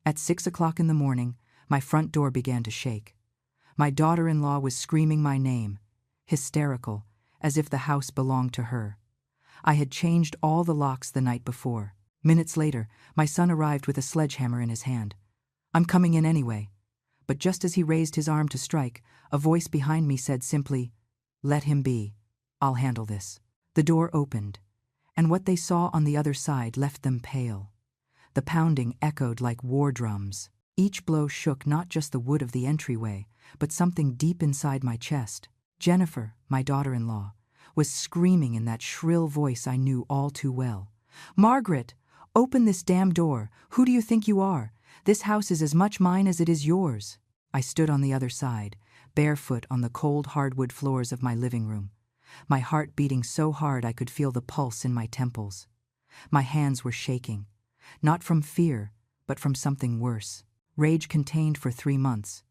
At 6 o'clock in the morning, my front door began to shake. My daughter-in-law was screaming my name, hysterical, as if the house belonged to her. I had changed all the locks the night before. Minutes later, my son arrived with a sledgehammer in his hand. "I'm coming in anyway." But just as he raised his arm to strike, a voice behind me said simply, "Let him be. I'll handle this." The door opened, and what they saw on the other side left them pale. The pounding echoed like war drums. Each blow shook not just the wood of the entryway, but something deep inside my chest. Jennifer, my daughter-in-law, was screaming in that shrill voice I knew all too well. "Margaret, open this damn door. Who do you think you are? This house is as much mine as it is yours." I stood on the other side, barefoot on the cold hardwood floors of my living room, my heart beating so hard I could feel the pulse in my temples. My hands were shaking, not from fear, but from something worse. Rage contained for 3 months.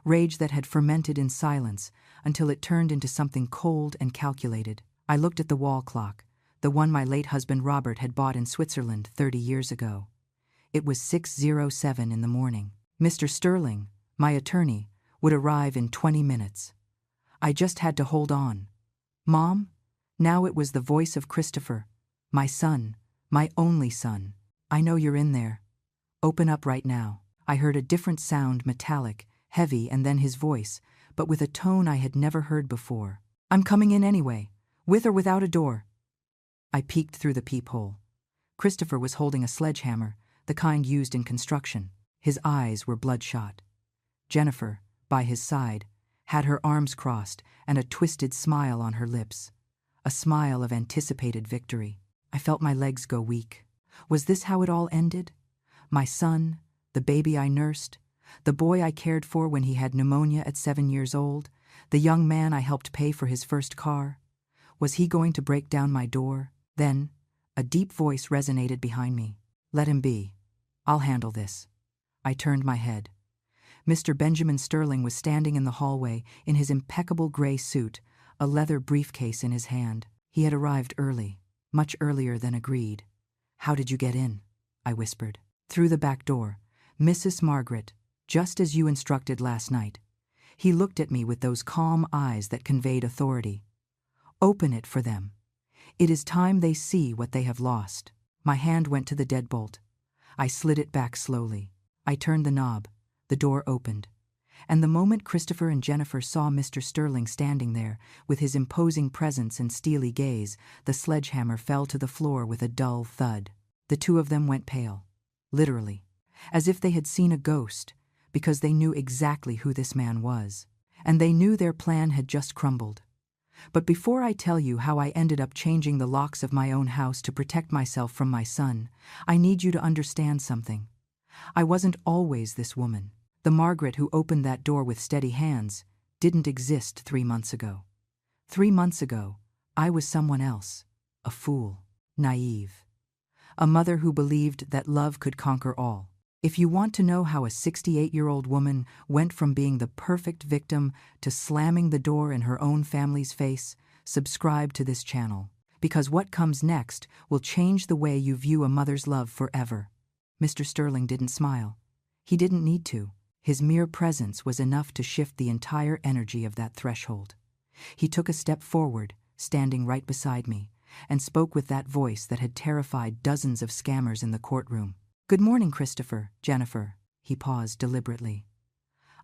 Rage that had fermented in silence until it turned into something cold and calculated. I looked at the wall clock, the one my late husband Robert had bought in Switzerland 30 years ago. It was 6:07 in the morning. Mr. Sterling, my attorney, would arrive in 20 minutes. I just had to hold on. "Mom?" Now it was the voice of Christopher, my son, my only son. "I know you're in there. Open up right now." I heard a different sound, metallic, heavy, and then his voice, but with a tone I had never heard before. "I'm coming in anyway, with or without a door." I peeked through the peephole. Christopher was holding a sledgehammer, the kind used in construction. His eyes were bloodshot. Jennifer, by his side, had her arms crossed and a twisted smile on her lips, a smile of anticipated victory. I felt my legs go weak. Was this how it all ended? My son, the baby I nursed, the boy I cared for when he had pneumonia at 7 years old, the young man I helped pay for his first car. Was he going to break down my door? Then, a deep voice resonated behind me. "Let him be. I'll handle this." I turned my head. Mr. Benjamin Sterling was standing in the hallway in his impeccable gray suit, a leather briefcase in his hand. He had arrived early, much earlier than agreed. "How did you get in?" I whispered. "Through the back door, Mrs. Margaret, just as you instructed last night." He looked at me with those calm eyes that conveyed authority. "Open it for them. It is time they see what they have lost." My hand went to the deadbolt. I slid it back slowly. I turned the knob. The door opened. And the moment Christopher and Jennifer saw Mr. Sterling standing there, with his imposing presence and steely gaze, the sledgehammer fell to the floor with a dull thud. The two of them went pale, literally, as if they had seen a ghost, because they knew exactly who this man was. And they knew their plan had just crumbled. But before I tell you how I ended up changing the locks of my own house to protect myself from my son, I need you to understand something. I wasn't always this woman. The Margaret who opened that door with steady hands didn't exist 3 months ago. 3 months ago, I was someone else, a fool, naive. A mother who believed that love could conquer all. If you want to know how a 68-year-old woman went from being the perfect victim to slamming the door in her own family's face, subscribe to this channel, because what comes next will change the way you view a mother's love forever. Mr. Sterling didn't smile. He didn't need to. His mere presence was enough to shift the entire energy of that threshold. He took a step forward, standing right beside me, and spoke with that voice that had terrified dozens of scammers in the courtroom. "Good morning, Christopher, Jennifer." He paused deliberately.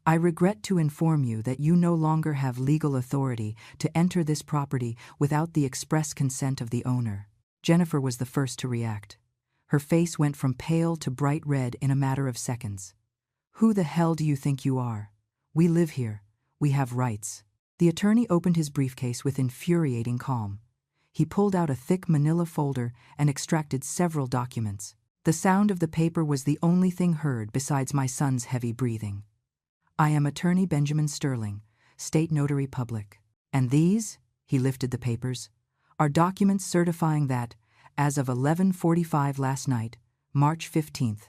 "I regret to inform you that you no longer have legal authority to enter this property without the express consent of the owner." Jennifer was the first to react. Her face went from pale to bright red in a matter of seconds. "Who the hell do you think you are? We live here. We have rights." The attorney opened his briefcase with infuriating calm. He pulled out a thick manila folder and extracted several documents. The sound of the paper was the only thing heard besides my son's heavy breathing. "I am Attorney Benjamin Sterling, State Notary Public. And these," he lifted the papers, "are documents certifying that, as of 11:45 last night, March 15th,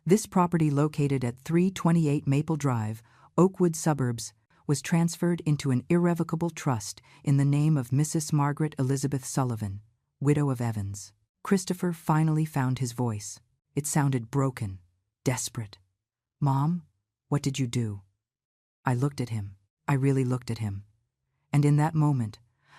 this property located at 328 Maple Drive, Oakwood Suburbs, was transferred into an irrevocable trust in the name of Mrs. Margaret Elizabeth Sullivan, widow of Evans." Christopher finally found his voice. It sounded broken, desperate. Mom, what did you do? I looked at him. I really looked at him. And in that moment,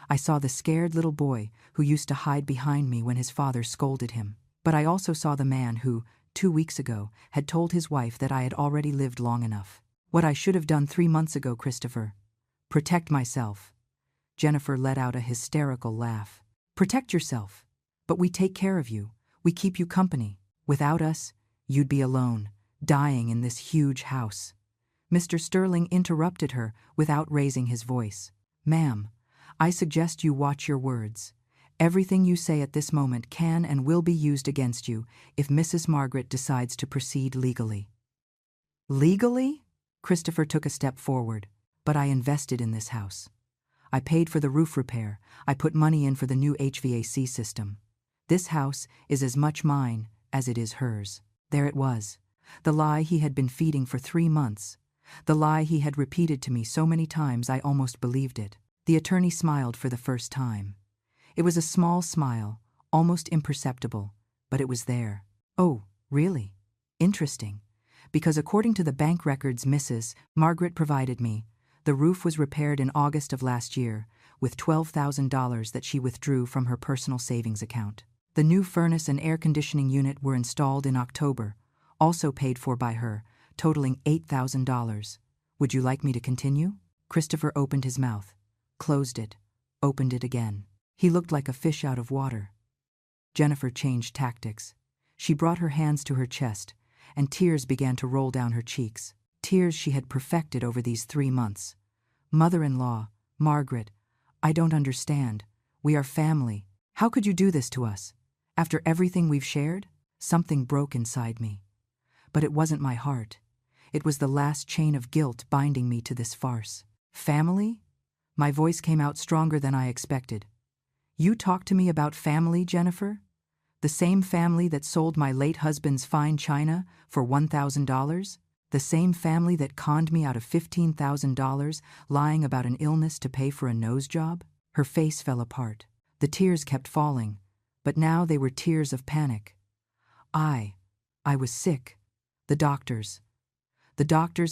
I saw the scared little boy who used to hide behind me when his father scolded him. But I also saw the man who, 2 weeks ago, had told his wife that I had already lived long enough. What I should have done 3 months ago, Christopher. Protect myself. Jennifer let out a hysterical laugh. Protect yourself. But we take care of you. We keep you company. Without us, you'd be alone, dying in this huge house. Mr. Sterling interrupted her without raising his voice. Ma'am, I suggest you watch your words. Everything you say at this moment can and will be used against you if Mrs. Margaret decides to proceed legally. Legally? Christopher took a step forward. But I invested in this house. I paid for the roof repair. I put money in for the new HVAC system. This house is as much mine as it is hers. There it was. The lie he had been feeding for 3 months. The lie he had repeated to me so many times I almost believed it. The attorney smiled for the first time. It was a small smile, almost imperceptible, but it was there. Oh, really? Interesting. Because according to the bank records Mrs. Margaret provided me, the roof was repaired in August of last year with $12,000 that she withdrew from her personal savings account. The new furnace and air conditioning unit were installed in October, also paid for by her, totaling $8,000. Would you like me to continue? Christopher opened his mouth, closed it, opened it again. He looked like a fish out of water. Jennifer changed tactics. She brought her hands to her chest, and tears began to roll down her cheeks. Tears she had perfected over these 3 months. Mother-in-law, Margaret, I don't understand. We are family. How could you do this to us? After everything we've shared? Something broke inside me. But it wasn't my heart. It was the last chain of guilt binding me to this farce. Family? My voice came out stronger than I expected. You talk to me about family, Jennifer? The same family that sold my late husband's fine china for $1,000? The same family that conned me out of $15,000 lying about an illness to pay for a nose job? Her face fell apart. The tears kept falling, but now they were tears of panic. I was sick. The doctors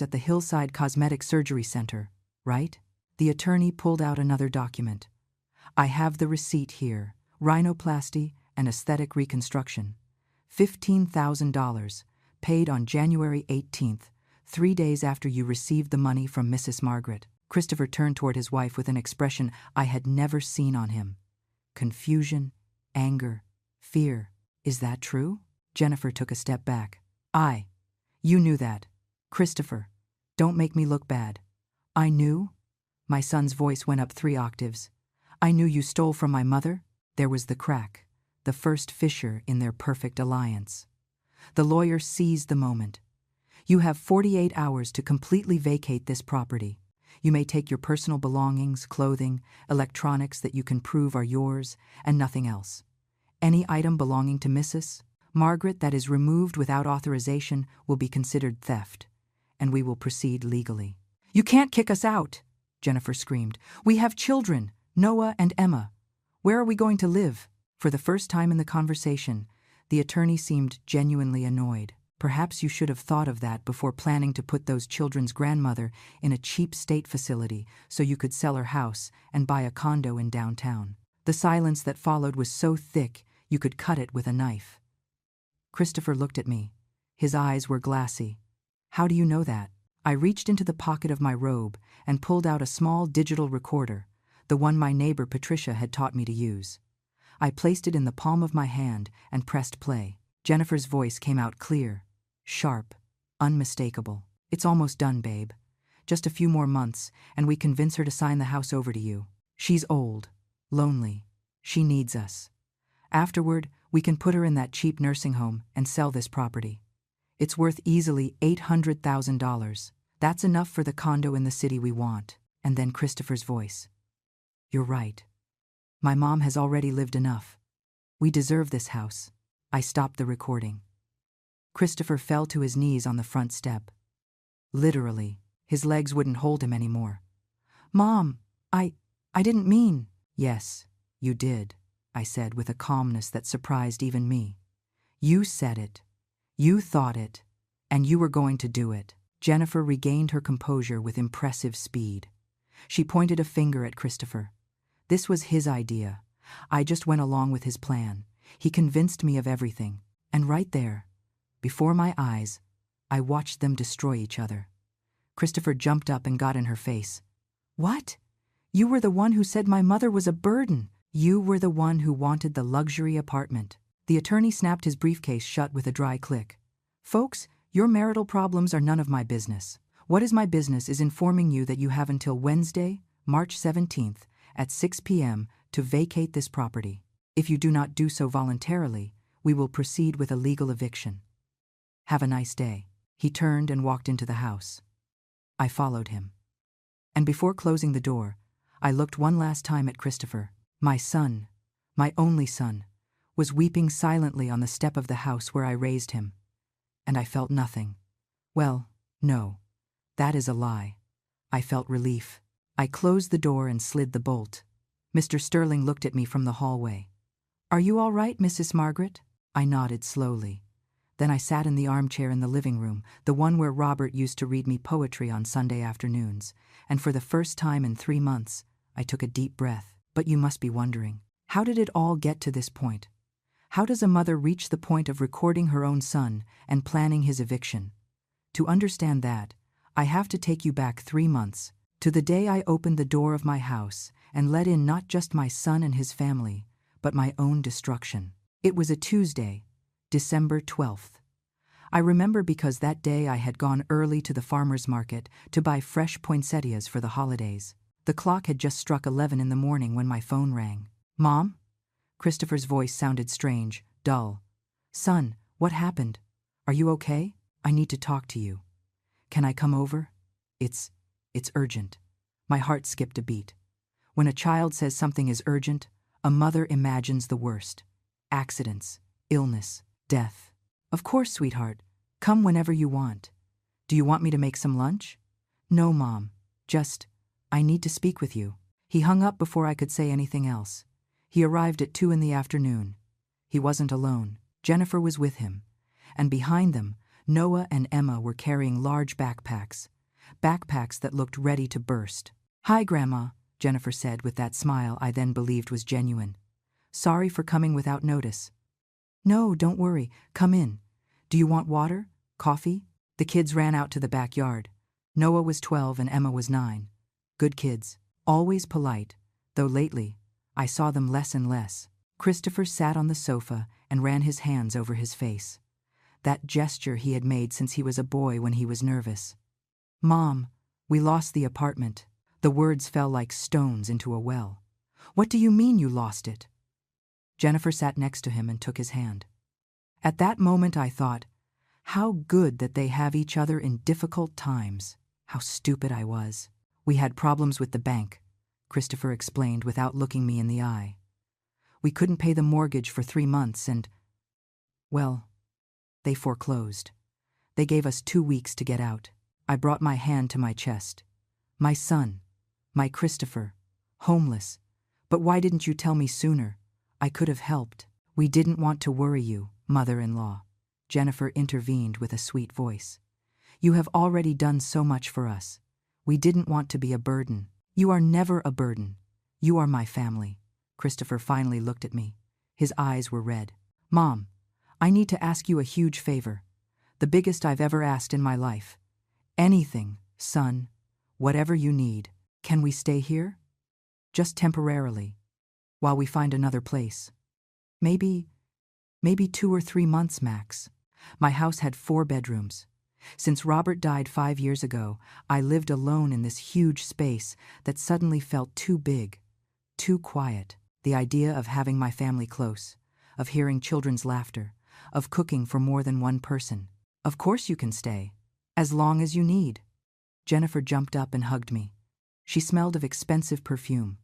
at the Hillside Cosmetic Surgery Center, right? The attorney pulled out another document. I have the receipt here. Rhinoplasty and aesthetic reconstruction. $15,000, paid on January 18th, 3 days after you received the money from Mrs. Margaret. Christopher turned toward his wife with an expression I had never seen on him. Confusion, anger, fear. Is that true? Jennifer took a step back. You knew that. Christopher, don't make me look bad. I knew? My son's voice went up 3 octaves. I knew you stole from my mother? There was the crack, the first fissure in their perfect alliance. The lawyer seized the moment. You have 48 hours to completely vacate this property. You may take your personal belongings, clothing, electronics that you can prove are yours, and nothing else. Any item belonging to Mrs. Margaret that is removed without authorization will be considered theft, and we will proceed legally. You can't kick us out, Jennifer screamed. We have children, Noah and Emma. Where are we going to live? For the first time in the conversation, the attorney seemed genuinely annoyed. Perhaps you should have thought of that before planning to put those children's grandmother in a cheap state facility so you could sell her house and buy a condo in downtown. The silence that followed was so thick you could cut it with a knife. Christopher looked at me. His eyes were glassy. How do you know that? I reached into the pocket of my robe and pulled out a small digital recorder, the one my neighbor Patricia had taught me to use. I placed it in the palm of my hand and pressed play. Jennifer's voice came out clear, sharp, unmistakable. It's almost done, babe. Just a few more months, and we convince her to sign the house over to you. She's old, lonely. She needs us. Afterward, we can put her in that cheap nursing home and sell this property. It's worth easily $800,000. That's enough for the condo in the city we want. And then Christopher's voice. You're right. My mom has already lived enough. We deserve this house. I stopped the recording. Christopher fell to his knees on the front step. Literally, his legs wouldn't hold him anymore. Mom, I didn't mean. Yes, you did, I said with a calmness that surprised even me. You said it. You thought it. And you were going to do it. Jennifer regained her composure with impressive speed. She pointed a finger at Christopher. This was his idea. I just went along with his plan. He convinced me of everything. And right there, before my eyes, I watched them destroy each other. Christopher jumped up and got in her face. What? You were the one who said my mother was a burden. You were the one who wanted the luxury apartment. The attorney snapped his briefcase shut with a dry click. Folks, your marital problems are none of my business. What is my business is informing you that you have until Wednesday, March 17th, at 6 p.m. to vacate this property. If you do not do so voluntarily, we will proceed with a legal eviction. Have a nice day. He turned and walked into the house. I followed him. And before closing the door, I looked one last time at Christopher. My son, my only son, was weeping silently on the step of the house where I raised him. And I felt nothing. Well, no, that is a lie. I felt relief. I closed the door and slid the bolt. Mr. Sterling looked at me from the hallway. Are you all right, Mrs. Margaret? I nodded slowly. Then I sat in the armchair in the living room, the one where Robert used to read me poetry on Sunday afternoons, and for the first time in 3 months, I took a deep breath. But you must be wondering, how did it all get to this point? How does a mother reach the point of recording her own son and planning his eviction? To understand that, I have to take you back 3 months, to the day I opened the door of my house and let in not just my son and his family, but my own destruction. It was a Tuesday, December 12th. I remember because that day I had gone early to the farmer's market to buy fresh poinsettias for the holidays. The clock had just struck 11 in the morning when my phone rang. Mom? Christopher's voice sounded strange, dull. Son, what happened? Are you okay? I need to talk to you. Can I come over? It's urgent. My heart skipped a beat. When a child says something is urgent, a mother imagines the worst. Accidents, illness, death. Of course, sweetheart. Come whenever you want. Do you want me to make some lunch? No, Mom. I need to speak with you. He hung up before I could say anything else. He arrived at 2 in the afternoon. He wasn't alone. Jennifer was with him. And behind them, Noah and Emma were carrying large backpacks that looked ready to burst. Hi, Grandma, Jennifer said with that smile I then believed was genuine. Sorry for coming without notice. No, don't worry. Come in. Do you want water? Coffee? The kids ran out to the backyard. Noah was 12 and Emma was 9. Good kids. Always polite, though lately, I saw them less and less. Christopher sat on the sofa and ran his hands over his face. That gesture he had made since he was a boy when he was nervous. Mom, we lost the apartment. The words fell like stones into a well. What do you mean you lost it? Jennifer sat next to him and took his hand. At that moment I thought, how good that they have each other in difficult times. How stupid I was. We had problems with the bank, Christopher explained without looking me in the eye. We couldn't pay the mortgage for 3 months and, well, they foreclosed. They gave us 2 weeks to get out. I brought my hand to my chest. My son, my Christopher, homeless. But why didn't you tell me sooner? I could have helped. We didn't want to worry you, mother-in-law. Jennifer intervened with a sweet voice. You have already done so much for us. We didn't want to be a burden. You are never a burden. You are my family. Christopher finally looked at me. His eyes were red. Mom, I need to ask you a huge favor. The biggest I've ever asked in my life. Anything, son. Whatever you need. Can we stay here? Just temporarily. While we find another place. Maybe 2 or 3 months max. My house had 4 bedrooms. Since Robert died 5 years ago, I lived alone in this huge space that suddenly felt too big, too quiet. The idea of having my family close, of hearing children's laughter, of cooking for more than one person. Of course you can stay, as long as you need. Jennifer jumped up and hugged me. She smelled of expensive perfume.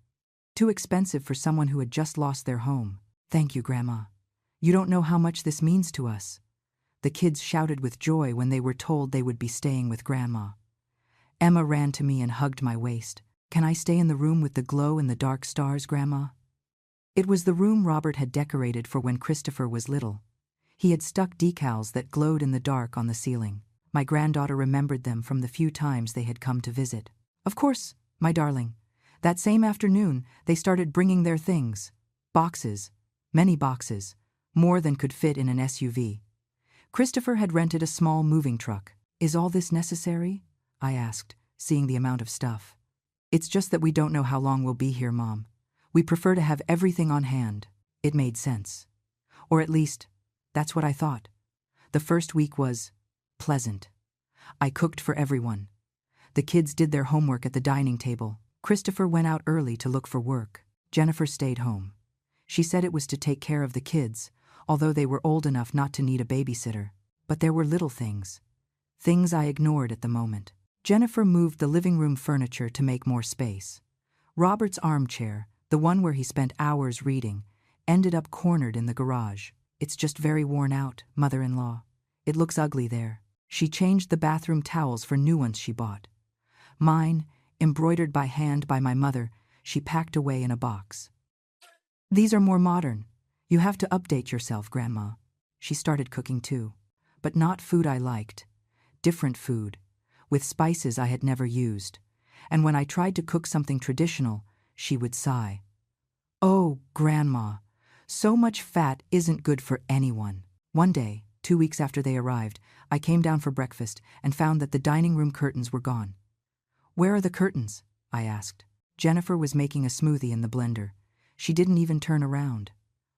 Too expensive for someone who had just lost their home. Thank you, Grandma. You don't know how much this means to us. The kids shouted with joy when they were told they would be staying with Grandma. Emma ran to me and hugged my waist. Can I stay in the room with the glow-in-the-dark stars, Grandma? It was the room Robert had decorated for when Christopher was little. He had stuck decals that glowed in the dark on the ceiling. My granddaughter remembered them from the few times they had come to visit. Of course, my darling. That same afternoon, they started bringing their things. Boxes. Many boxes. More than could fit in an SUV. Christopher had rented a small moving truck. Is all this necessary? I asked, seeing the amount of stuff. It's just that we don't know how long we'll be here, Mom. We prefer to have everything on hand. It made sense. Or at least, that's what I thought. The first week was pleasant. I cooked for everyone. The kids did their homework at the dining table. Christopher went out early to look for work. Jennifer stayed home. She said it was to take care of the kids, although they were old enough not to need a babysitter. But there were little things. Things I ignored at the moment. Jennifer moved the living room furniture to make more space. Robert's armchair, the one where he spent hours reading, ended up cornered in the garage. It's just very worn out, mother-in-law. It looks ugly there. She changed the bathroom towels for new ones she bought. Mine, embroidered by hand by my mother, she packed away in a box. These are more modern. You have to update yourself, Grandma. She started cooking too. But not food I liked. Different food, with spices I had never used. And when I tried to cook something traditional, she would sigh. Oh, Grandma, so much fat isn't good for anyone. One day, 2 weeks after they arrived, I came down for breakfast and found that the dining room curtains were gone. Where are the curtains? I asked. Jennifer was making a smoothie in the blender. She didn't even turn around.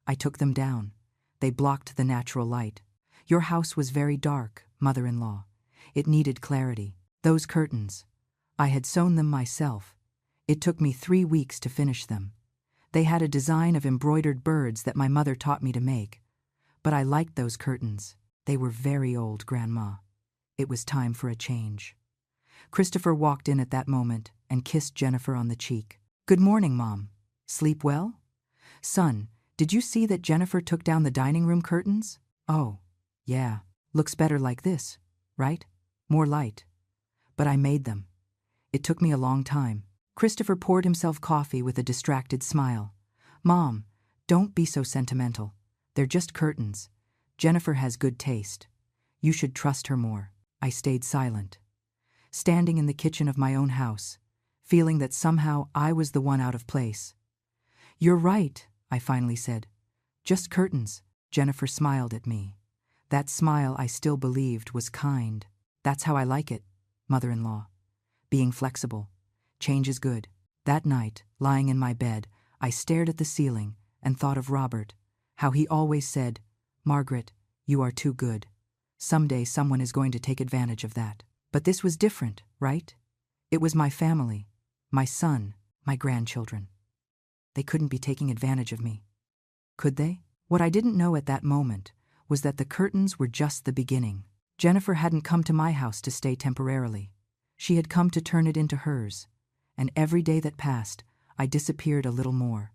I took them down. They blocked the natural light. Your house was very dark, mother-in-law. It needed clarity. Those curtains. I had sewn them myself. It took me 3 weeks to finish them. They had a design of embroidered birds that my mother taught me to make. But I liked those curtains. They were very old, Grandma. It was time for a change. Christopher walked in at that moment and kissed Jennifer on the cheek. Good morning, Mom. Sleep well? Son, did you see that Jennifer took down the dining room curtains? Oh, yeah. Looks better like this, right? More light. But I made them. It took me a long time. Christopher poured himself coffee with a distracted smile. Mom, don't be so sentimental. They're just curtains. Jennifer has good taste. You should trust her more. I stayed silent. Standing in the kitchen of my own house, feeling that somehow I was the one out of place. You're right, I finally said. Just curtains. Jennifer smiled at me. That smile I still believed was kind. That's how I like it, mother-in-law. Being flexible. Change is good. That night, lying in my bed, I stared at the ceiling and thought of Robert, how he always said, Margaret, you are too good. Someday someone is going to take advantage of that. But this was different, right? It was my family, my son, my grandchildren. They couldn't be taking advantage of me. Could they? What I didn't know at that moment was that the curtains were just the beginning. Jennifer hadn't come to my house to stay temporarily. She had come to turn it into hers. And every day that passed, I disappeared a little more,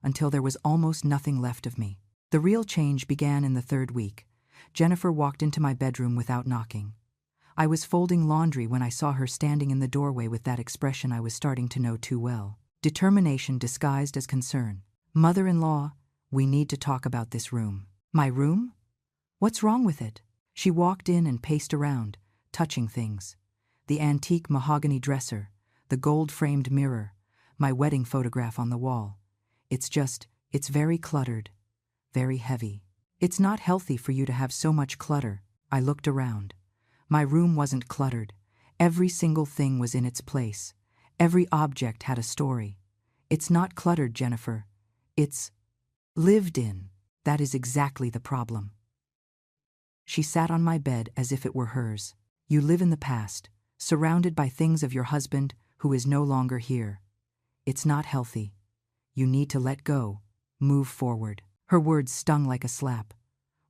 until there was almost nothing left of me. The real change began in the 3rd week. Jennifer walked into my bedroom without knocking. I was folding laundry when I saw her standing in the doorway with that expression I was starting to know too well. Determination disguised as concern. Mother-in-law, we need to talk about this room. My room? What's wrong with it? She walked in and paced around, touching things. The antique mahogany dresser, the gold-framed mirror, my wedding photograph on the wall. It's very cluttered, very heavy. It's not healthy for you to have so much clutter. I looked around. My room wasn't cluttered. Every single thing was in its place. Every object had a story. It's not cluttered, Jennifer. It's lived in. That is exactly the problem. She sat on my bed as if it were hers. You live in the past, surrounded by things of your husband who is no longer here. It's not healthy. You need to let go, move forward. Her words stung like a slap.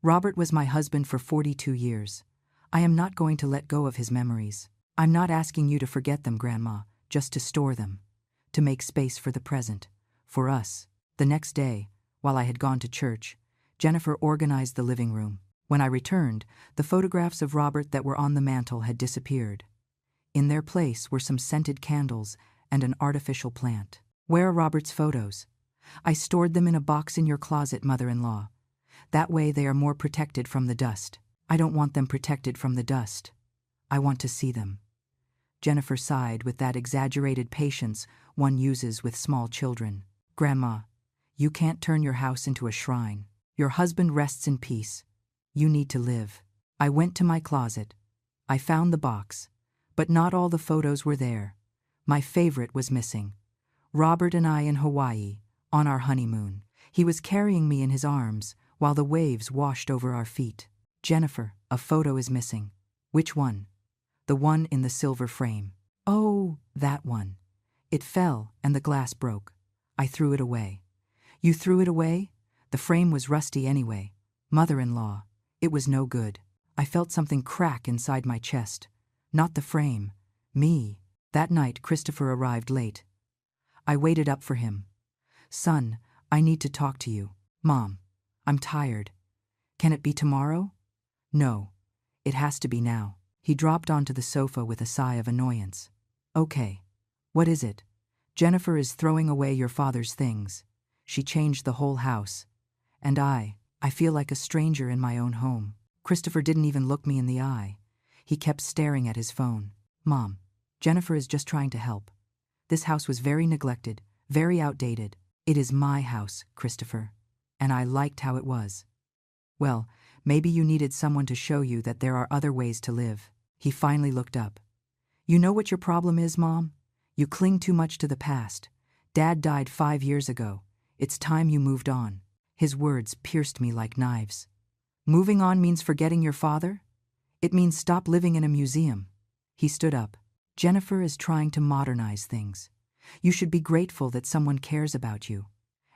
Robert was my husband for 42 years. I am not going to let go of his memories. I'm not asking you to forget them, Grandma, just to store them, to make space for the present, for us. The next day, while I had gone to church, Jennifer organized the living room. When I returned, the photographs of Robert that were on the mantel had disappeared. In their place were some scented candles and an artificial plant. Where are Robert's photos? I stored them in a box in your closet, mother-in-law. That way they are more protected from the dust. I don't want them protected from the dust. I want to see them. Jennifer sighed with that exaggerated patience one uses with small children. Grandma, you can't turn your house into a shrine. Your husband rests in peace. You need to live. I went to my closet. I found the box, but not all the photos were there. My favorite was missing. Robert and I in Hawaii, on our honeymoon. He was carrying me in his arms while the waves washed over our feet. Jennifer, a photo is missing. Which one? The one in the silver frame. Oh, that one. It fell and the glass broke. I threw it away. You threw it away? The frame was rusty anyway. Mother-in-law, it was no good. I felt something crack inside my chest. Not the frame. Me. That night Christopher arrived late. I waited up for him. Son, I need to talk to you. Mom, I'm tired. Can it be tomorrow? No. It has to be now. He dropped onto the sofa with a sigh of annoyance. Okay. What is it? Jennifer is throwing away your father's things. She changed the whole house. And I feel like a stranger in my own home. Christopher didn't even look me in the eye. He kept staring at his phone. Mom, Jennifer is just trying to help. This house was very neglected, very outdated. It is my house, Christopher. And I liked how it was. Well, maybe you needed someone to show you that there are other ways to live. He finally looked up. You know what your problem is, Mom? You cling too much to the past. Dad died 5 years ago. It's time you moved on. His words pierced me like knives. Moving on means forgetting your father? It means stop living in a museum. He stood up. Jennifer is trying to modernize things. You should be grateful that someone cares about you.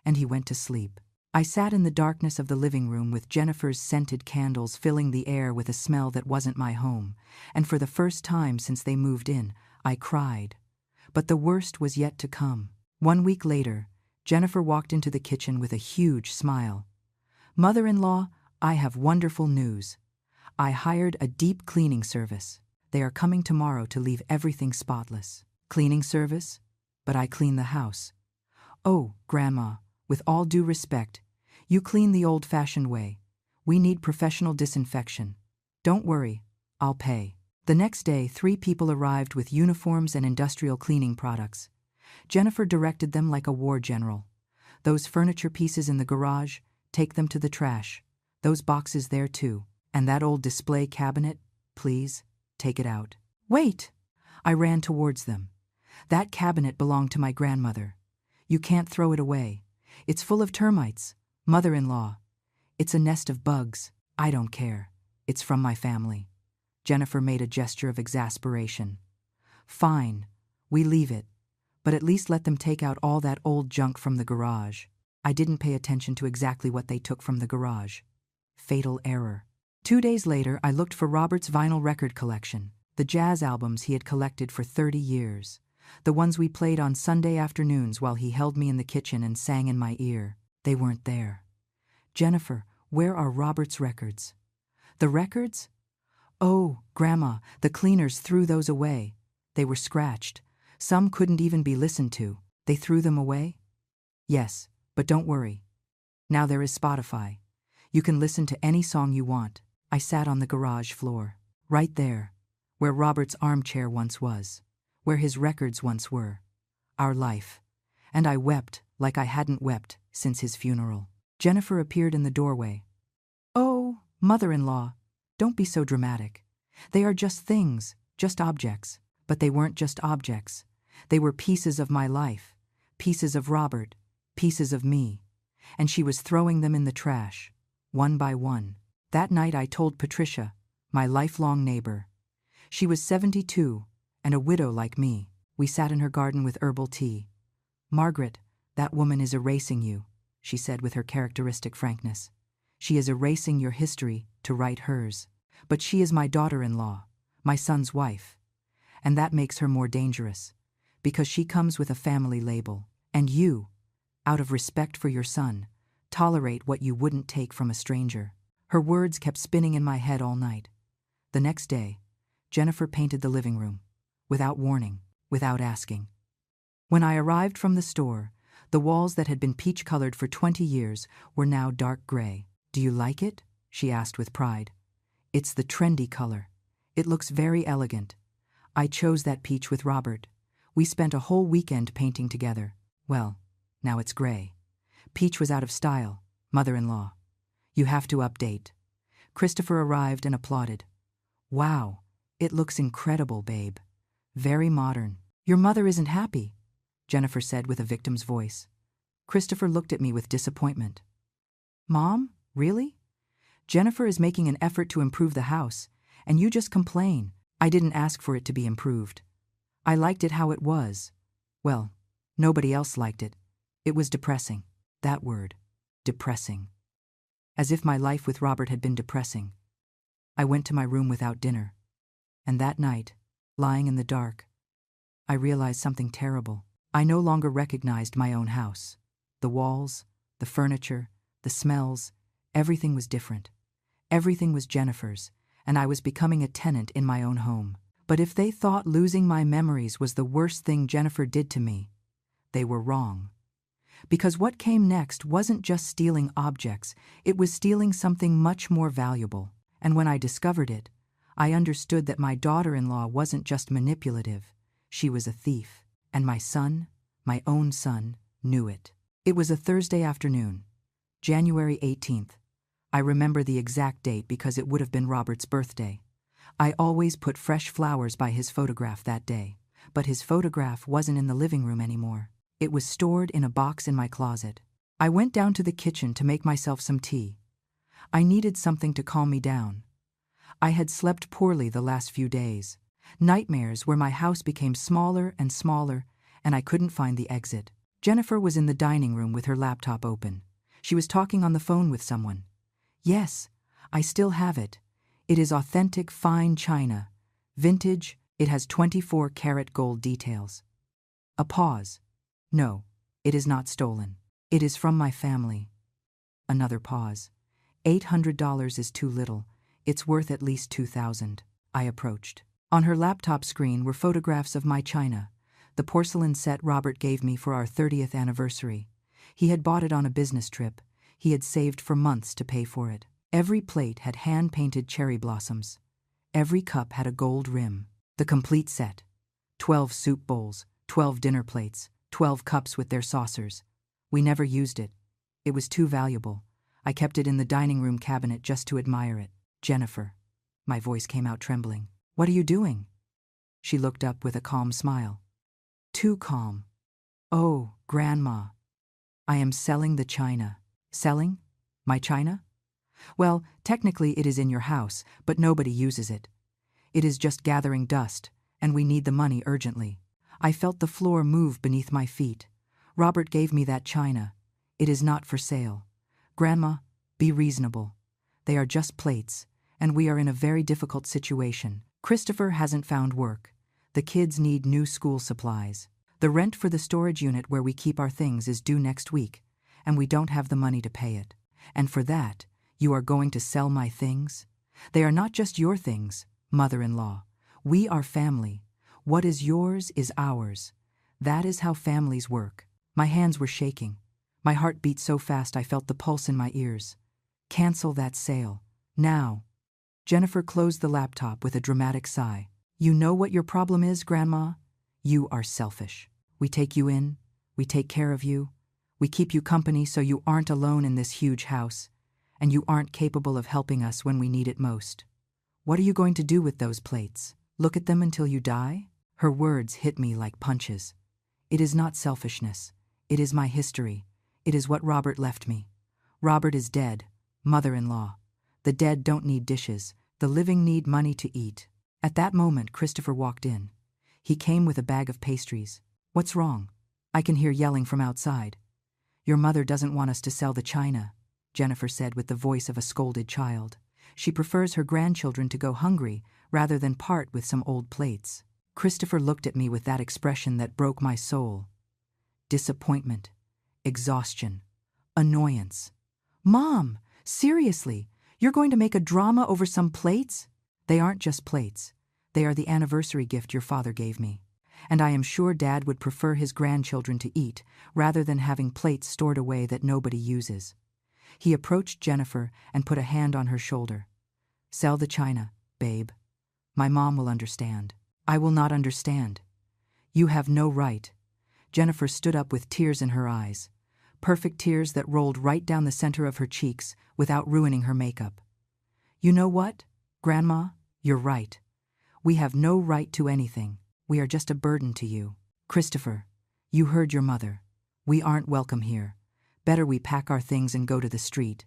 And he went to sleep. I sat in the darkness of the living room with Jennifer's scented candles filling the air with a smell that wasn't my home, and for the first time since they moved in, I cried. But the worst was yet to come. 1 week later, Jennifer walked into the kitchen with a huge smile. Mother-in-law, I have wonderful news. I hired a deep cleaning service. They are coming tomorrow to leave everything spotless. Cleaning service? But I clean the house. Oh, Grandma, with all due respect, you clean the old-fashioned way. We need professional disinfection. Don't worry, I'll pay. The next day, 3 people arrived with uniforms and industrial cleaning products. Jennifer directed them like a war general. Those furniture pieces in the garage, take them to the trash. Those boxes there too. And that old display cabinet, please, take it out. Wait! I ran towards them. That cabinet belonged to my grandmother. You can't throw it away. It's full of termites. Mother-in-law. It's a nest of bugs. I don't care. It's from my family. Jennifer made a gesture of exasperation. Fine. We leave it. But at least let them take out all that old junk from the garage. I didn't pay attention to exactly what they took from the garage. Fatal error. 2 days later, I looked for Robert's vinyl record collection, the jazz albums he had collected for 30 years, the ones we played on Sunday afternoons while he held me in the kitchen and sang in my ear. They weren't there. Jennifer, where are Robert's records? The records? Oh, Grandma, the cleaners threw those away. They were scratched. Some couldn't even be listened to. They threw them away? Yes, but don't worry. Now there is Spotify. You can listen to any song you want. I sat on the garage floor, right there, where Robert's armchair once was, where his records once were. Our life. And I wept like I hadn't wept since his funeral. Jennifer appeared in the doorway. Oh, mother-in-law, don't be so dramatic. They are just things, just objects. But they weren't just objects. They were pieces of my life, pieces of Robert, pieces of me. And she was throwing them in the trash, one by one. That night I told Patricia, my lifelong neighbor. She was 72, and a widow like me. We sat in her garden with herbal tea. Margaret, that woman is erasing you, she said with her characteristic frankness. She is erasing your history to write hers. But she is my daughter-in-law, my son's wife. And that makes her more dangerous, because she comes with a family label. And you, out of respect for your son, tolerate what you wouldn't take from a stranger. Her words kept spinning in my head all night. The next day, Jennifer painted the living room, without warning, without asking. When I arrived from the store, the walls that had been peach-colored for 20 years were now dark gray. Do you like it? She asked with pride. It's the trendy color. It looks very elegant. I chose that peach with Robert. We spent a whole weekend painting together. Well, now it's gray. Peach was out of style, mother-in-law. You have to update. Christopher arrived and applauded. Wow, it looks incredible, babe. Very modern. Your mother isn't happy, Jennifer said with a victim's voice. Christopher looked at me with disappointment. Mom, really? Jennifer is making an effort to improve the house, and you just complain. I didn't ask for it to be improved. I liked it how it was. Well, nobody else liked it. It was depressing. That word. Depressing. As if my life with Robert had been depressing. I went to my room without dinner. And that night, lying in the dark, I realized something terrible. I no longer recognized my own house. The walls, the furniture, the smells, everything was different. Everything was Jennifer's, and I was becoming a tenant in my own home. But if they thought losing my memories was the worst thing Jennifer did to me, they were wrong. Because what came next wasn't just stealing objects, it was stealing something much more valuable. And when I discovered it, I understood that my daughter-in-law wasn't just manipulative, she was a thief. And my son, my own son, knew it. It was a Thursday afternoon, January 18th. I remember the exact date because it would have been Robert's birthday. I always put fresh flowers by his photograph that day, but his photograph wasn't in the living room anymore. It was stored in a box in my closet. I went down to the kitchen to make myself some tea. I needed something to calm me down. I had slept poorly the last few days. Nightmares where my house became smaller and smaller, and I couldn't find the exit. Jennifer was in the dining room with her laptop open. She was talking on the phone with someone. Yes, I still have it. It is authentic fine china. Vintage, it has 24-karat gold details. A pause. No, it is not stolen. It is from my family. Another pause. $800 is too little. It's worth at least $2,000. I approached. On her laptop screen were photographs of my china, the porcelain set Robert gave me for our 30th anniversary. He had bought it on a business trip. He had saved for months to pay for it. Every plate had hand-painted cherry blossoms. Every cup had a gold rim. The complete set. 12 soup bowls, 12 dinner plates, 12 cups with their saucers. We never used it. It was too valuable. I kept it in the dining room cabinet just to admire it. Jennifer. My voice came out trembling. What are you doing? She looked up with a calm smile. Too calm. Oh, Grandma. I am selling the china. Selling? My china? Well, technically it is in your house, but nobody uses it. It is just gathering dust, and we need the money urgently. I felt the floor move beneath my feet. Robert gave me that china. It is not for sale. Grandma, be reasonable. They are just plates, and we are in a very difficult situation. Christopher hasn't found work. The kids need new school supplies. The rent for the storage unit where we keep our things is due next week, and we don't have the money to pay it. And for that, you are going to sell my things? They are not just your things, mother-in-law. We are family. What is yours is ours. That is how families work. My hands were shaking. My heart beat so fast I felt the pulse in my ears. Cancel that sale. Now. Jennifer closed the laptop with a dramatic sigh. You know what your problem is, Grandma? You are selfish. We take you in. We take care of you. We keep you company so you aren't alone in this huge house. And you aren't capable of helping us when we need it most. What are you going to do with those plates? Look at them until you die? Her words hit me like punches. It is not selfishness. It is my history. It is what Robert left me. Robert is dead, mother-in-law. The dead don't need dishes. The living need money to eat. At that moment, Christopher walked in. He came with a bag of pastries. What's wrong? I can hear yelling from outside. Your mother doesn't want us to sell the china, Jennifer said with the voice of a scolded child. She prefers her grandchildren to go hungry rather than part with some old plates. Christopher looked at me with that expression that broke my soul. Disappointment, exhaustion, annoyance. Mom, seriously, you're going to make a drama over some plates? They aren't just plates. They are the anniversary gift your father gave me. And I am sure Dad would prefer his grandchildren to eat rather than having plates stored away that nobody uses. He approached Jennifer and put a hand on her shoulder. Sell the china, babe. My mom will understand. I will not understand. You have no right. Jennifer stood up with tears in her eyes. Perfect tears that rolled right down the center of her cheeks without ruining her makeup. You know what, Grandma? You're right. We have no right to anything. We are just a burden to you. Christopher, you heard your mother. We aren't welcome here. Better we pack our things and go to the street.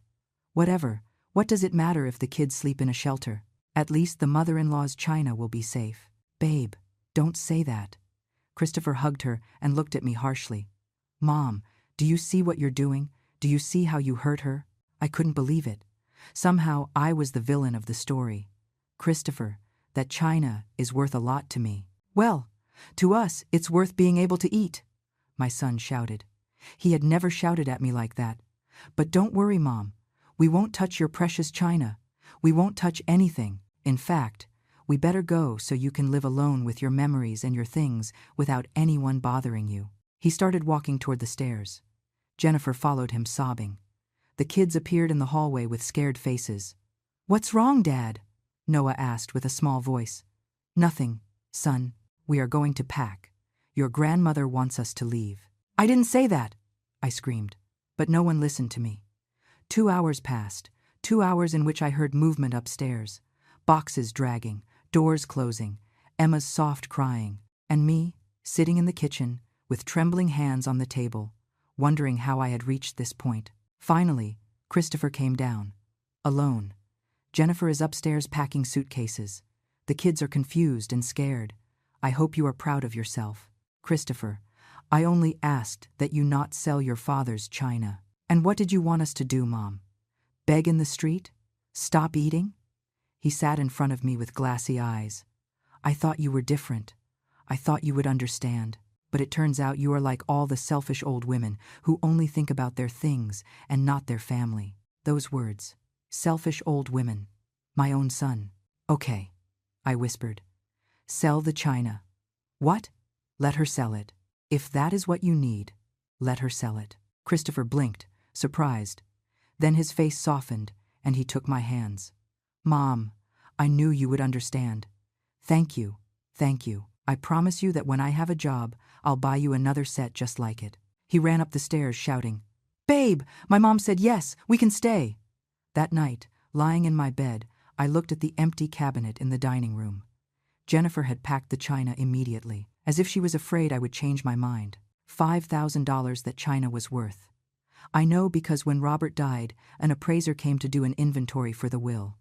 Whatever. What does it matter if the kids sleep in a shelter? At least the mother-in-law's china will be safe. Babe, don't say that. Christopher hugged her and looked at me harshly. Mom, do you see what you're doing? Do you see how you hurt her? I couldn't believe it. Somehow I was the villain of the story. Christopher, that china is worth a lot to me. Well, to us, it's worth being able to eat, my son shouted. He had never shouted at me like that. But don't worry, Mom. We won't touch your precious china. We won't touch anything. In fact, we better go so you can live alone with your memories and your things without anyone bothering you. He started walking toward the stairs. Jennifer followed him, sobbing. The kids appeared in the hallway with scared faces. What's wrong, Dad? Noah asked with a small voice. Nothing, son. We are going to pack. Your grandmother wants us to leave. I didn't say that, I screamed. But no one listened to me. 2 hours passed, 2 hours in which I heard movement upstairs. Boxes dragging, doors closing, Emma's soft crying, and me, sitting in the kitchen, with trembling hands on the table, wondering how I had reached this point. Finally, Christopher came down. Alone. Jennifer is upstairs packing suitcases. The kids are confused and scared. I hope you are proud of yourself. Christopher, I only asked that you not sell your father's china. And what did you want us to do, Mom? Beg in the street? Stop eating? He sat in front of me with glassy eyes. I thought you were different. I thought you would understand. But it turns out you are like all the selfish old women who only think about their things and not their family. Those words. Selfish old women. My own son. Okay, I whispered. Sell the china. What? Let her sell it. If that is what you need, let her sell it. Christopher blinked, surprised. Then his face softened, and he took my hands. Mom, I knew you would understand. Thank you, thank you. I promise you that when I have a job, I'll buy you another set just like it. He ran up the stairs shouting, Babe, my mom said yes, we can stay. That night, lying in my bed, I looked at the empty cabinet in the dining room. Jennifer had packed the china immediately, as if she was afraid I would change my mind. $5,000 that china was worth. I know because when Robert died, an appraiser came to do an inventory for the will.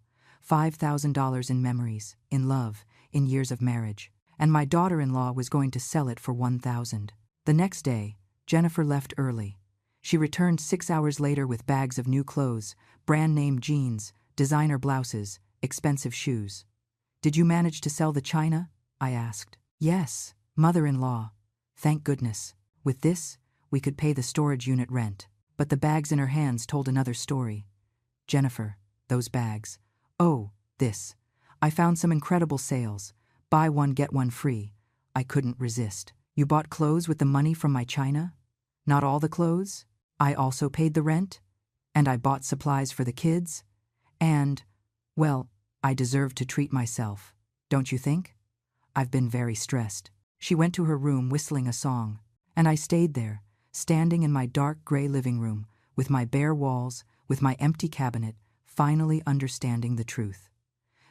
$5,000 in memories, in love, in years of marriage. And my daughter-in-law was going to sell it for $1,000. The next day, Jennifer left early. She returned 6 hours later with bags of new clothes, brand-name jeans, designer blouses, expensive shoes. Did you manage to sell the china? I asked. Yes, mother-in-law. Thank goodness. With this, we could pay the storage unit rent. But the bags in her hands told another story. Jennifer, those bags. Oh, this. I found some incredible sales. Buy one, get one free. I couldn't resist. You bought clothes with the money from my china? Not all the clothes. I also paid the rent. And I bought supplies for the kids. And, well, I deserve to treat myself. Don't you think? I've been very stressed. She went to her room whistling a song. And I stayed there, standing in my dark gray living room, with my bare walls, with my empty cabinet, finally understanding the truth.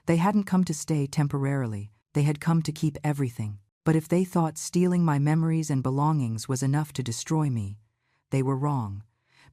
They hadn't come to stay temporarily. They had come to keep everything. But if they thought stealing my memories and belongings was enough to destroy me, they were wrong,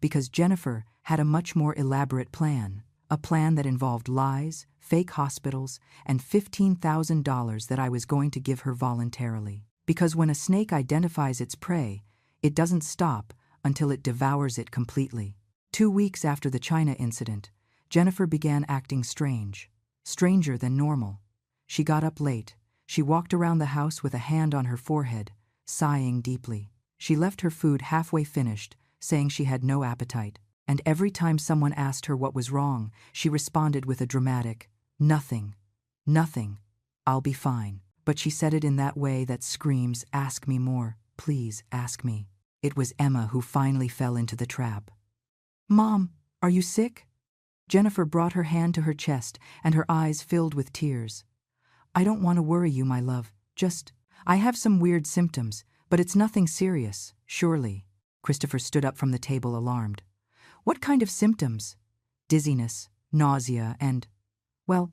because Jennifer had a much more elaborate plan, a plan that involved lies, fake hospitals, and $15,000 that I was going to give her voluntarily. Because when a snake identifies its prey, it doesn't stop until it devours it completely. 2 weeks after the China incident, Jennifer began acting strange, stranger than normal. She got up late. She walked around the house with a hand on her forehead, sighing deeply. She left her food halfway finished, saying she had no appetite. And every time someone asked her what was wrong, she responded with a dramatic, "Nothing, nothing, I'll be fine." But she said it in that way that screams, "Ask me more, please ask me." It was Emma who finally fell into the trap. "Mom, are you sick?" Jennifer brought her hand to her chest and her eyes filled with tears. I don't want to worry you, my love. I have some weird symptoms, but it's nothing serious, surely. Christopher stood up from the table, alarmed. What kind of symptoms? Dizziness, nausea, and… Well,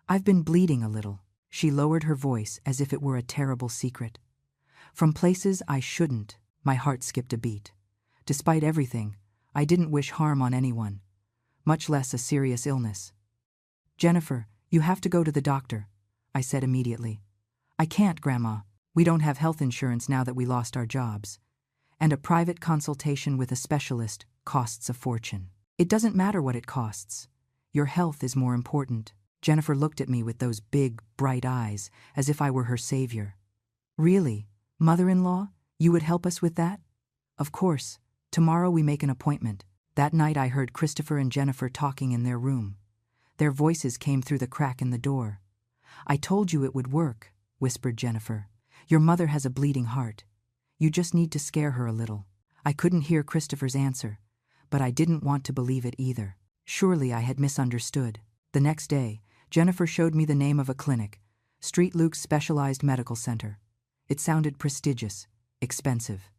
I've been bleeding a little. She lowered her voice as if it were a terrible secret. From places I shouldn't. My heart skipped a beat. Despite everything, I didn't wish harm on anyone, much less a serious illness. Jennifer, you have to go to the doctor, I said immediately. I can't, Grandma. We don't have health insurance now that we lost our jobs. And a private consultation with a specialist costs a fortune. It doesn't matter what it costs. Your health is more important. Jennifer looked at me with those big, bright eyes, as if I were her savior. Really? Mother-in-law? You would help us with that? Of course. Tomorrow we make an appointment. That night I heard Christopher and Jennifer talking in their room. Their voices came through the crack in the door. I told you it would work, whispered Jennifer. Your mother has a bleeding heart. You just need to scare her a little. I couldn't hear Christopher's answer, but I didn't want to believe it either. Surely I had misunderstood. The next day, Jennifer showed me the name of a clinic, Street Luke's Specialized Medical Center. It sounded prestigious, expensive.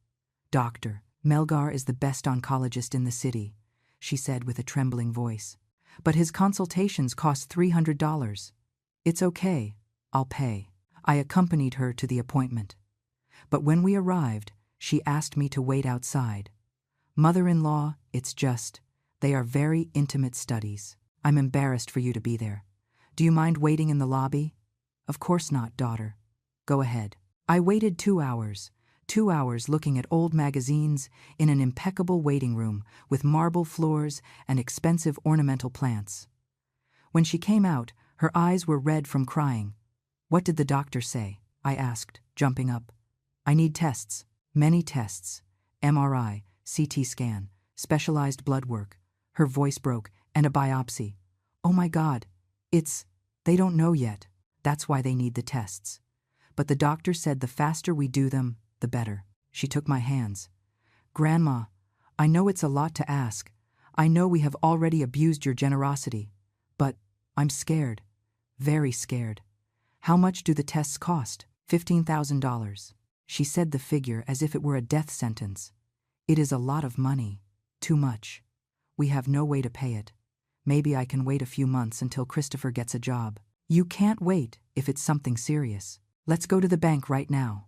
Dr. Melgar is the best oncologist in the city, she said with a trembling voice. But his consultations cost $300. It's okay, I'll pay. I accompanied her to the appointment. But when we arrived, she asked me to wait outside. Mother-in-law, they are very intimate studies. I'm embarrassed for you to be there. Do you mind waiting in the lobby? Of course not, daughter. Go ahead. I waited 2 hours. 2 hours looking at old magazines in an impeccable waiting room with marble floors and expensive ornamental plants. When she came out, her eyes were red from crying. What did the doctor say? I asked, jumping up. I need tests. Many tests. MRI, CT scan, specialized blood work. Her voice broke. And a biopsy. Oh my God. They don't know yet. That's why they need the tests. But the doctor said the faster we do them, the better. She took my hands. Grandma, I know it's a lot to ask. I know we have already abused your generosity. But I'm scared. Very scared. How much do the tests cost? $15,000. She said the figure as if it were a death sentence. It is a lot of money. Too much. We have no way to pay it. Maybe I can wait a few months until Christopher gets a job. You can't wait if it's something serious. Let's go to the bank right now.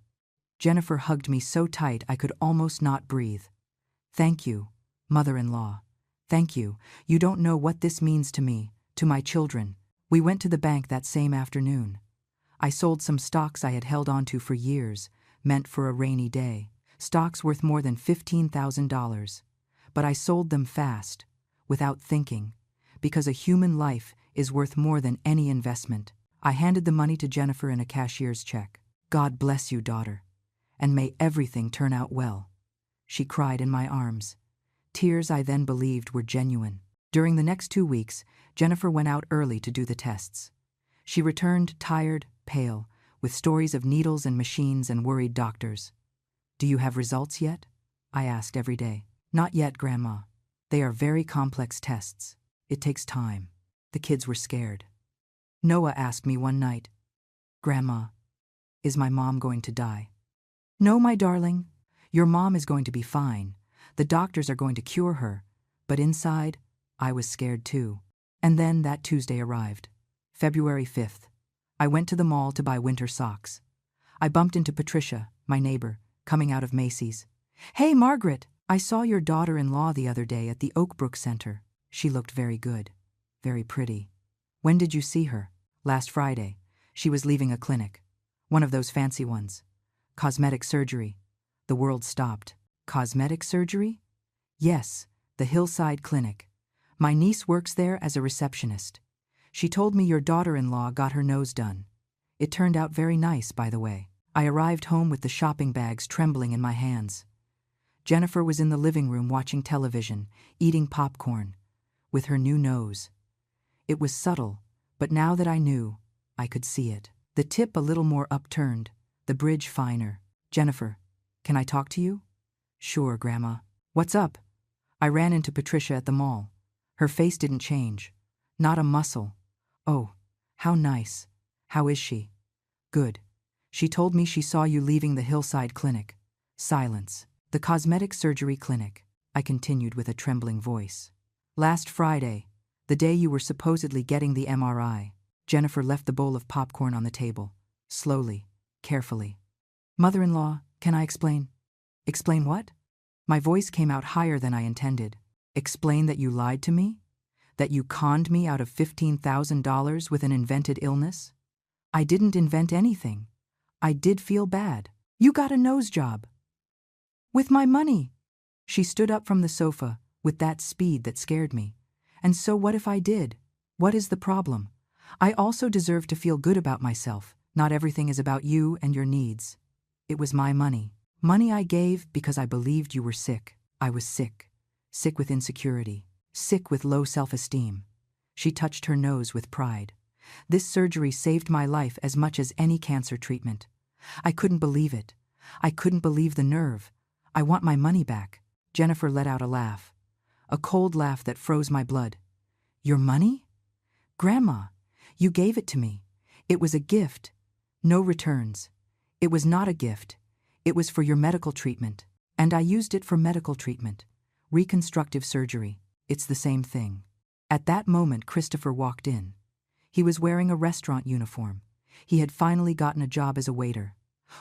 Jennifer hugged me so tight I could almost not breathe. Thank you, mother-in-law. Thank you. You don't know what this means to me, to my children. We went to the bank that same afternoon. I sold some stocks I had held onto for years, meant for a rainy day. Stocks worth more than $15,000. But I sold them fast, without thinking, because a human life is worth more than any investment. I handed the money to Jennifer in a cashier's check. God bless you, daughter, and may everything turn out well. She cried in my arms. Tears I then believed were genuine. During the next 2 weeks, Jennifer went out early to do the tests. She returned tired, pale, with stories of needles and machines and worried doctors. Do you have results yet? I asked every day. Not yet, Grandma. They are very complex tests. It takes time. The kids were scared. Noah asked me one night, Grandma, is my mom going to die? No, my darling. Your mom is going to be fine. The doctors are going to cure her. But inside, I was scared too. And then that Tuesday arrived. February 5th. I went to the mall to buy winter socks. I bumped into Patricia, my neighbor, coming out of Macy's. Hey, Margaret, I saw your daughter-in-law the other day at the Oakbrook Center. She looked very good, very pretty. When did you see her? Last Friday. She was leaving a clinic. One of those fancy ones. Cosmetic surgery. The world stopped. Cosmetic surgery? Yes, the Hillside Clinic. My niece works there as a receptionist. She told me your daughter-in-law got her nose done. It turned out very nice, by the way. I arrived home with the shopping bags trembling in my hands. Jennifer was in the living room watching television, eating popcorn, with her new nose. It was subtle, but now that I knew, I could see it. The tip a little more upturned, the bridge finer. Jennifer, can I talk to you? Sure, Grandma. What's up? I ran into Patricia at the mall. Her face didn't change. Not a muscle. Oh, how nice. How is she? Good. She told me she saw you leaving the hillside clinic. Silence. The cosmetic surgery clinic, I continued with a trembling voice. Last Friday, the day you were supposedly getting the MRI. Jennifer left the bowl of popcorn on the table, slowly, carefully. Mother-in-law, can I explain? Explain what? My voice came out higher than I intended. Explain that you lied to me? That you conned me out of $15,000 with an invented illness? I didn't invent anything. I did feel bad. You got a nose job. With my money. She stood up from the sofa with that speed that scared me. And so what if I did? What is the problem? I also deserve to feel good about myself. Not everything is about you and your needs. It was my money. Money I gave because I believed you were sick. I was sick. Sick with insecurity. Sick with low self-esteem. She touched her nose with pride. This surgery saved my life as much as any cancer treatment. I couldn't believe it. I couldn't believe the nerve. I want my money back. Jennifer let out a laugh. A cold laugh that froze my blood. Your money? Grandma, you gave it to me. It was a gift. No returns. It was not a gift. It was for your medical treatment. And I used it for medical treatment. Reconstructive surgery. It's the same thing. At that moment, Christopher walked in. He was wearing a restaurant uniform. He had finally gotten a job as a waiter.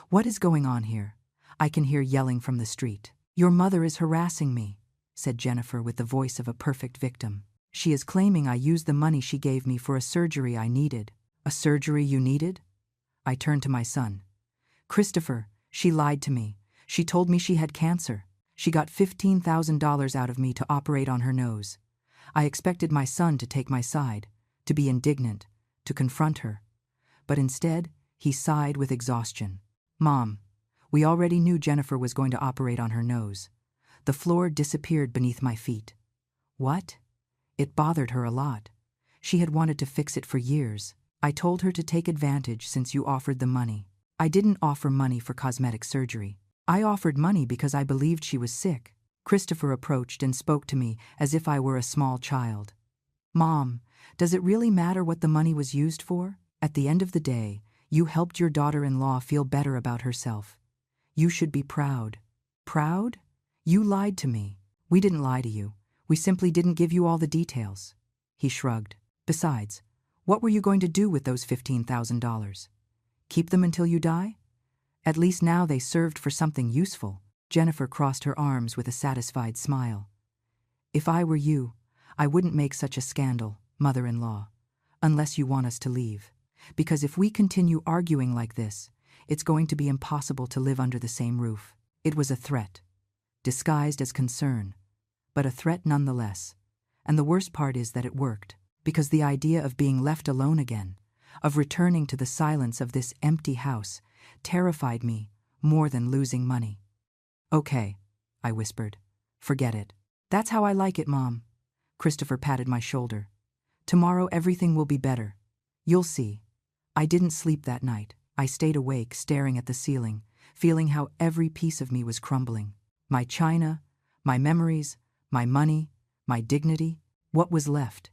What is going on here? I can hear yelling from the street. Your mother is harassing me, said Jennifer with the voice of a perfect victim. She is claiming I used the money she gave me for a surgery I needed. A surgery you needed? I turned to my son. Christopher, she lied to me. She told me she had cancer. She got $15,000 out of me to operate on her nose. I expected my son to take my side, to be indignant, to confront her. But instead, he sighed with exhaustion. Mom, we already knew Jennifer was going to operate on her nose. The floor disappeared beneath my feet. What? It bothered her a lot. She had wanted to fix it for years. I told her to take advantage since you offered the money. I didn't offer money for cosmetic surgery. I offered money because I believed she was sick. Christopher approached and spoke to me as if I were a small child. Mom, does it really matter what the money was used for? At the end of the day, you helped your daughter-in-law feel better about herself. You should be proud. Proud? You lied to me. We didn't lie to you. We simply didn't give you all the details. He shrugged. Besides, what were you going to do with those $15,000? Keep them until you die? At least now they served for something useful. Jennifer crossed her arms with a satisfied smile. If I were you, I wouldn't make such a scandal, mother-in-law, unless you want us to leave. Because if we continue arguing like this, it's going to be impossible to live under the same roof. It was a threat, disguised as concern, but a threat nonetheless. And the worst part is that it worked, because the idea of being left alone again, of returning to the silence of this empty house, terrified me more than losing money. Okay, I whispered. Forget it. That's how I like it, Mom. Christopher patted my shoulder. Tomorrow everything will be better. You'll see. I didn't sleep that night. I stayed awake, staring at the ceiling, feeling how every piece of me was crumbling. My china, my memories, my money, my dignity, what was left?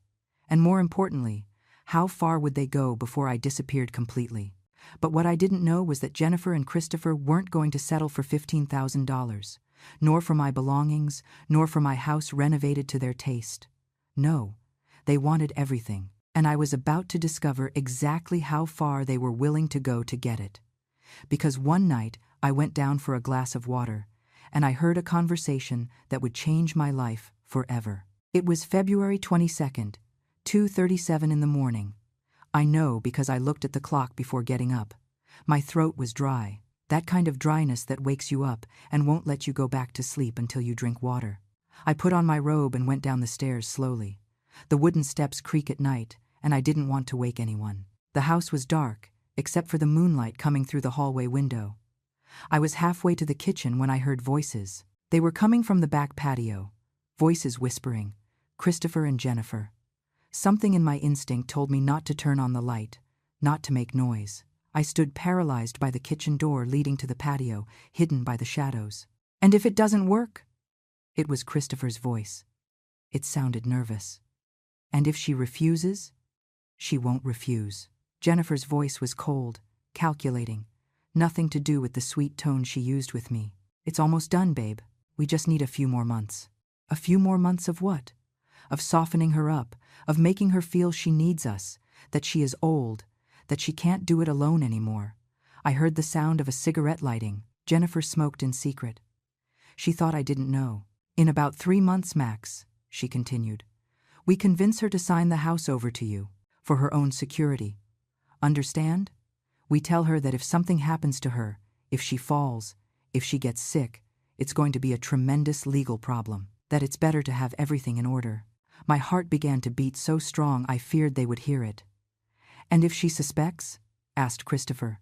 And more importantly, how far would they go before I disappeared completely? But what I didn't know was that Jennifer and Christopher weren't going to settle for $15,000, nor for my belongings, nor for my house renovated to their taste. No, they wanted everything, and I was about to discover exactly how far they were willing to go to get it. Because one night I went down for a glass of water, and I heard a conversation that would change my life forever. It was February 22nd, 2:37 in the morning. I know because I looked at the clock before getting up. My throat was dry, that kind of dryness that wakes you up and won't let you go back to sleep until you drink water. I put on my robe and went down the stairs slowly. The wooden steps creak at night, and I didn't want to wake anyone. The house was dark, except for the moonlight coming through the hallway window. I was halfway to the kitchen when I heard voices. They were coming from the back patio, voices whispering, Christopher and Jennifer. Something in my instinct told me not to turn on the light, not to make noise. I stood paralyzed by the kitchen door leading to the patio, hidden by the shadows. And if it doesn't work? It was Christopher's voice. It sounded nervous. And if she refuses? She won't refuse. Jennifer's voice was cold, calculating. Nothing to do with the sweet tone she used with me. It's almost done, babe. We just need a few more months. A few more months of what? Of softening her up, of making her feel she needs us, that she is old, that she can't do it alone anymore. I heard the sound of a cigarette lighting. Jennifer smoked in secret. She thought I didn't know. In about 3 months, Max, she continued. We convince her to sign the house over to you, for her own security. Understand? We tell her that if something happens to her, if she falls, if she gets sick, it's going to be a tremendous legal problem, that it's better to have everything in order. My heart began to beat so strong I feared they would hear it. And if she suspects? Asked Christopher.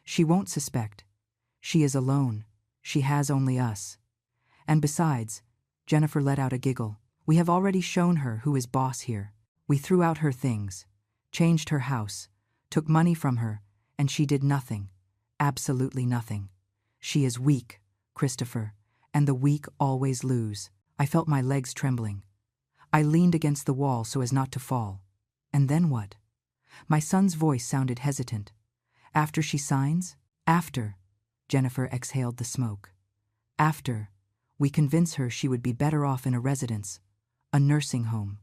She won't suspect. She is alone. She has only us. And besides, Jennifer let out a giggle, we have already shown her who is boss here. We threw out her things, changed her house, took money from her, and she did nothing. Absolutely nothing. She is weak, Christopher, and the weak always lose. I felt my legs trembling. I leaned against the wall so as not to fall. And then what? My son's voice sounded hesitant. After she signs? After. Jennifer exhaled the smoke. After. We convince her she would be better off in a residence, a nursing home.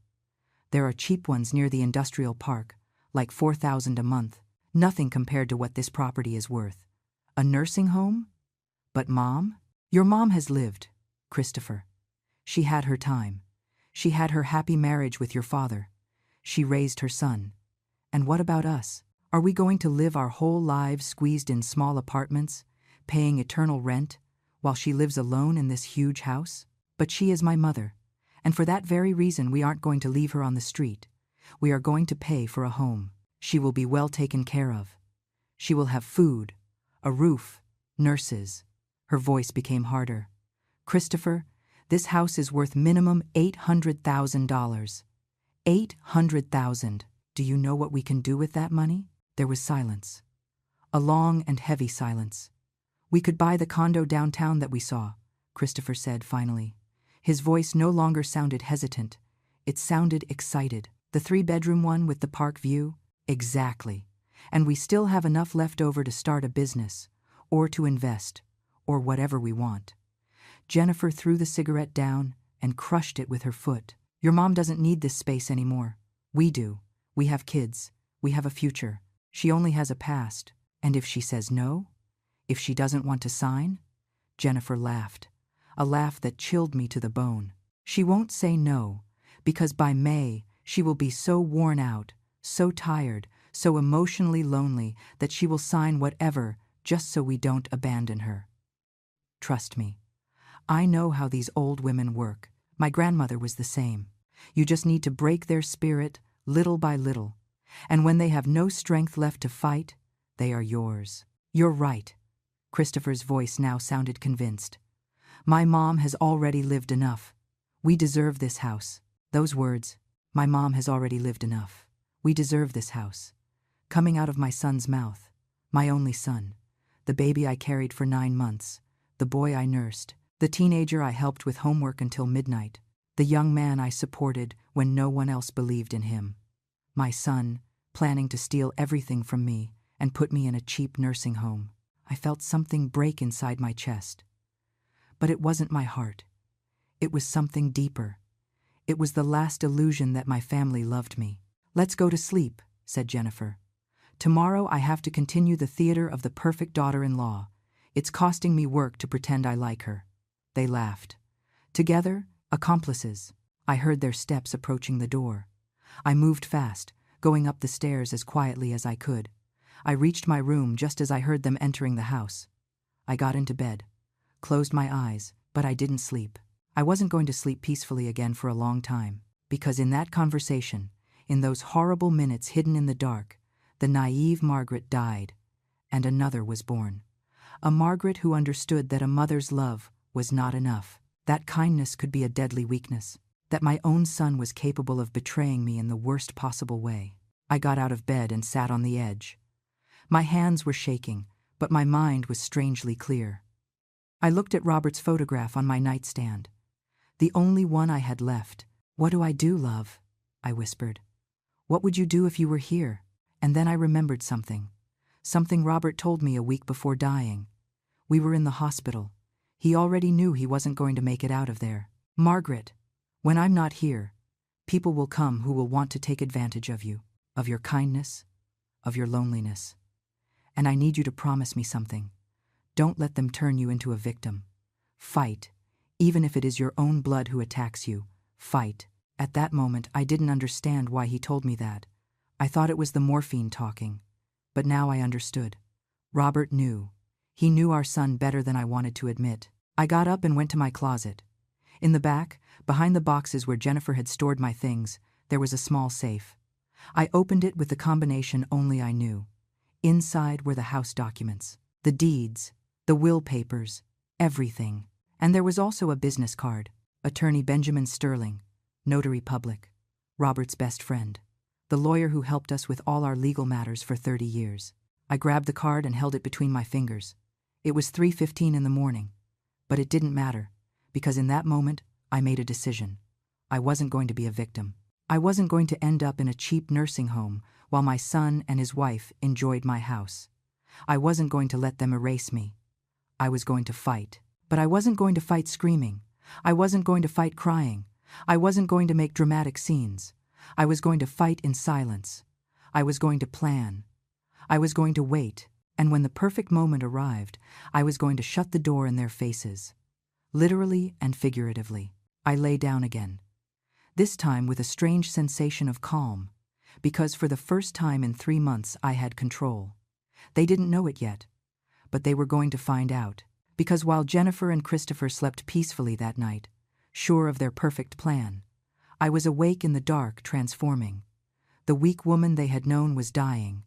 There are cheap ones near the industrial park, like $4,000 a month, nothing compared to what this property is worth. A nursing home? But Mom? Your mom has lived, Christopher. She had her time. She had her happy marriage with your father. She raised her son. And what about us? Are we going to live our whole lives squeezed in small apartments, paying eternal rent, while she lives alone in this huge house? But she is my mother, and for that very reason we aren't going to leave her on the street. We are going to pay for a home. She will be well taken care of. She will have food, a roof, nurses. Her voice became harder. Christopher, this house is worth minimum $800,000. $800,000. Do you know what we can do with that money? There was silence. A long and heavy silence. We could buy the condo downtown that we saw, Christopher said finally. His voice no longer sounded hesitant. It sounded excited. The 3-bedroom one with the park view? Exactly. And we still have enough left over to start a business, or to invest, or whatever we want. Jennifer threw the cigarette down and crushed it with her foot. Your mom doesn't need this space anymore. We do. We have kids. We have a future. She only has a past. And if she says no? If she doesn't want to sign? Jennifer laughed. A laugh that chilled me to the bone. She won't say no, because by May she will be so worn out, so tired, so emotionally lonely that she will sign whatever just so we don't abandon her. Trust me. I know how these old women work. My grandmother was the same. You just need to break their spirit little by little. And when they have no strength left to fight, they are yours. You're right. Christopher's voice now sounded convinced. My mom has already lived enough. We deserve this house. Those words, my mom has already lived enough. We deserve this house. Coming out of my son's mouth. My only son. The baby I carried for 9 months. The boy I nursed. The teenager I helped with homework until midnight. The young man I supported when no one else believed in him. My son, planning to steal everything from me and put me in a cheap nursing home. I felt something break inside my chest. But it wasn't my heart. It was something deeper. It was the last illusion that my family loved me. Let's go to sleep, said Jennifer. Tomorrow I have to continue the theater of the perfect daughter-in-law. It's costing me work to pretend I like her. They laughed. Together, accomplices. I heard their steps approaching the door. I moved fast, going up the stairs as quietly as I could. I reached my room just as I heard them entering the house. I got into bed, closed my eyes, but I didn't sleep. I wasn't going to sleep peacefully again for a long time, because in that conversation, in those horrible minutes hidden in the dark, the naive Margaret died, and another was born. A Margaret who understood that a mother's love was not enough, that kindness could be a deadly weakness, that my own son was capable of betraying me in the worst possible way. I got out of bed and sat on the edge. My hands were shaking, but my mind was strangely clear. I looked at Robert's photograph on my nightstand. The only one I had left. What do I do, love? I whispered. What would you do if you were here? And then I remembered something. Something Robert told me a week before dying. We were in the hospital. He already knew he wasn't going to make it out of there. Margaret, when I'm not here, people will come who will want to take advantage of you, of your kindness, of your loneliness. And I need you to promise me something. Don't let them turn you into a victim. Fight, even if it is your own blood who attacks you. Fight. At that moment, I didn't understand why he told me that. I thought it was the morphine talking. But now I understood. Robert knew. He knew our son better than I wanted to admit. I got up and went to my closet. In the back, behind the boxes where Jennifer had stored my things, there was a small safe. I opened it with the combination only I knew. Inside were the house documents, the deeds, the will papers, everything. And there was also a business card. Attorney Benjamin Sterling, notary public, Robert's best friend, the lawyer who helped us with all our legal matters for 30 years. I grabbed the card and held it between my fingers. It was 3:15 in the morning. But it didn't matter, because in that moment, I made a decision. I wasn't going to be a victim. I wasn't going to end up in a cheap nursing home while my son and his wife enjoyed my house. I wasn't going to let them erase me. I was going to fight. But I wasn't going to fight screaming. I wasn't going to fight crying. I wasn't going to make dramatic scenes. I was going to fight in silence. I was going to plan. I was going to wait, and when the perfect moment arrived, I was going to shut the door in their faces. Literally and figuratively. I lay down again. This time with a strange sensation of calm, because for the first time in 3 months I had control. They didn't know it yet, but they were going to find out, because while Jennifer and Christopher slept peacefully that night, sure of their perfect plan, I was awake in the dark, transforming. The weak woman they had known was dying,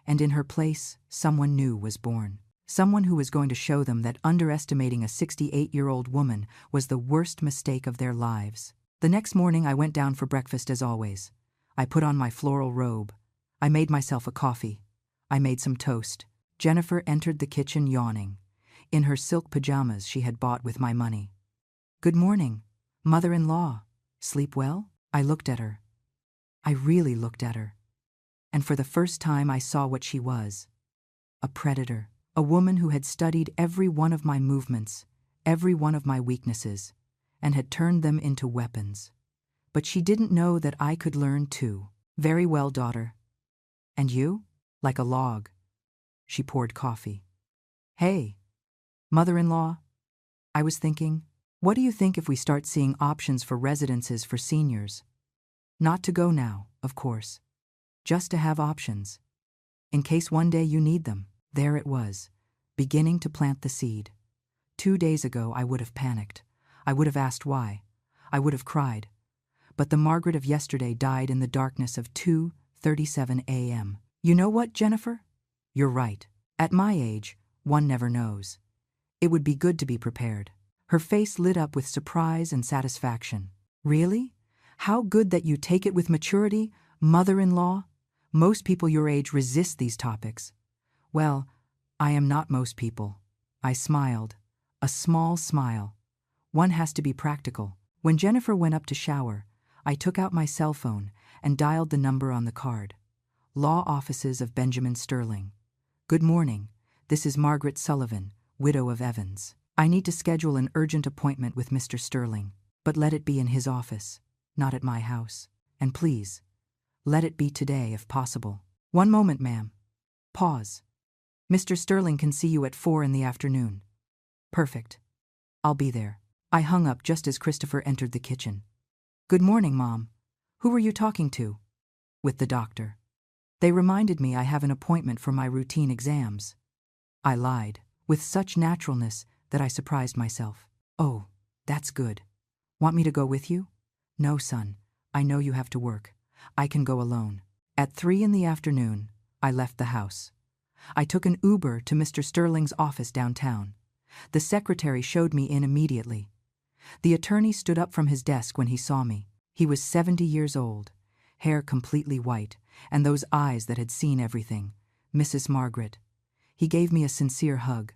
and in her place, someone new was born. Someone who was going to show them that underestimating a 68-year-old woman was the worst mistake of their lives. The next morning I went down for breakfast as always. I put on my floral robe. I made myself a coffee. I made some toast. Jennifer entered the kitchen yawning, in her silk pajamas she had bought with my money. "Good morning, mother-in-law. Sleep well?" I looked at her. I really looked at her. And for the first time I saw what she was. A predator. A woman who had studied every one of my movements, every one of my weaknesses, and had turned them into weapons. But she didn't know that I could learn too. "Very well, daughter. And you?" "Like a log." She poured coffee. "Hey, mother-in-law," I was thinking, "what do you think if we start seeing options for residences for seniors? Not to go now, of course. Just to have options. In case one day you need them." There it was, beginning to plant the seed. 2 days ago I would have panicked. I would have asked why. I would have cried. But the Margaret of yesterday died in the darkness of 2:37 a.m. "You know what, Jennifer? You're right. At my age, one never knows. It would be good to be prepared." Her face lit up with surprise and satisfaction. "Really? How good that you take it with maturity, mother-in-law. Most people your age resist these topics." "Well, I am not most people." I smiled, a small smile. One has to be practical. When Jennifer went up to shower, I took out my cell phone and dialed the number on the card. Law Offices of Benjamin Sterling. "Good morning. This is Margaret Sullivan, widow of Evans. I need to schedule an urgent appointment with Mr. Sterling, but let it be in his office, not at my house. And please, let it be today if possible." "One moment, ma'am." Pause. "Mr. Sterling can see you at 4 in the afternoon." "Perfect. I'll be there." I hung up just as Christopher entered the kitchen. "Good morning, Mom. Who were you talking to?" "With the doctor. They reminded me I have an appointment for my routine exams." I lied, with such naturalness that I surprised myself. "Oh, that's good. Want me to go with you?" "No, son. I know you have to work. I can go alone." At 3 in the afternoon, I left the house. I took an Uber to Mr. Sterling's office downtown. The secretary showed me in immediately. The attorney stood up from his desk when he saw me. He was 70 years old, hair completely white, and those eyes that had seen everything. "Mrs. Margaret." He gave me a sincere hug.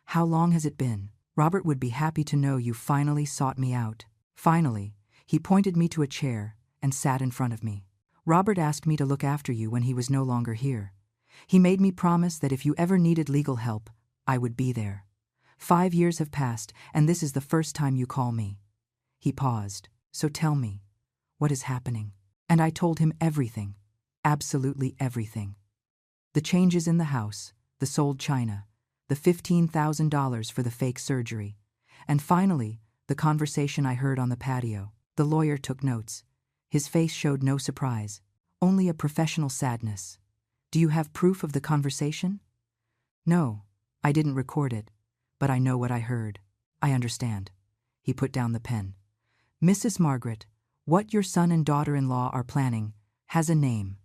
"How long has it been? Robert would be happy to know you finally sought me out." Finally, he pointed me to a chair and sat in front of me. "Robert asked me to look after you when he was no longer here. He made me promise that if you ever needed legal help, I would be there. 5 years have passed, and this is the first time you call me." He paused. "So tell me, what is happening?" And I told him everything. Absolutely everything. The changes in the house, the sold china, the $15,000 for the fake surgery, and finally, the conversation I heard on the patio. The lawyer took notes. His face showed no surprise, only a professional sadness. "Do you have proof of the conversation?" "No, I didn't record it, but I know what I heard." "I understand." He put down the pen. "Mrs. Margaret, what your son and daughter-in-law are planning has a name.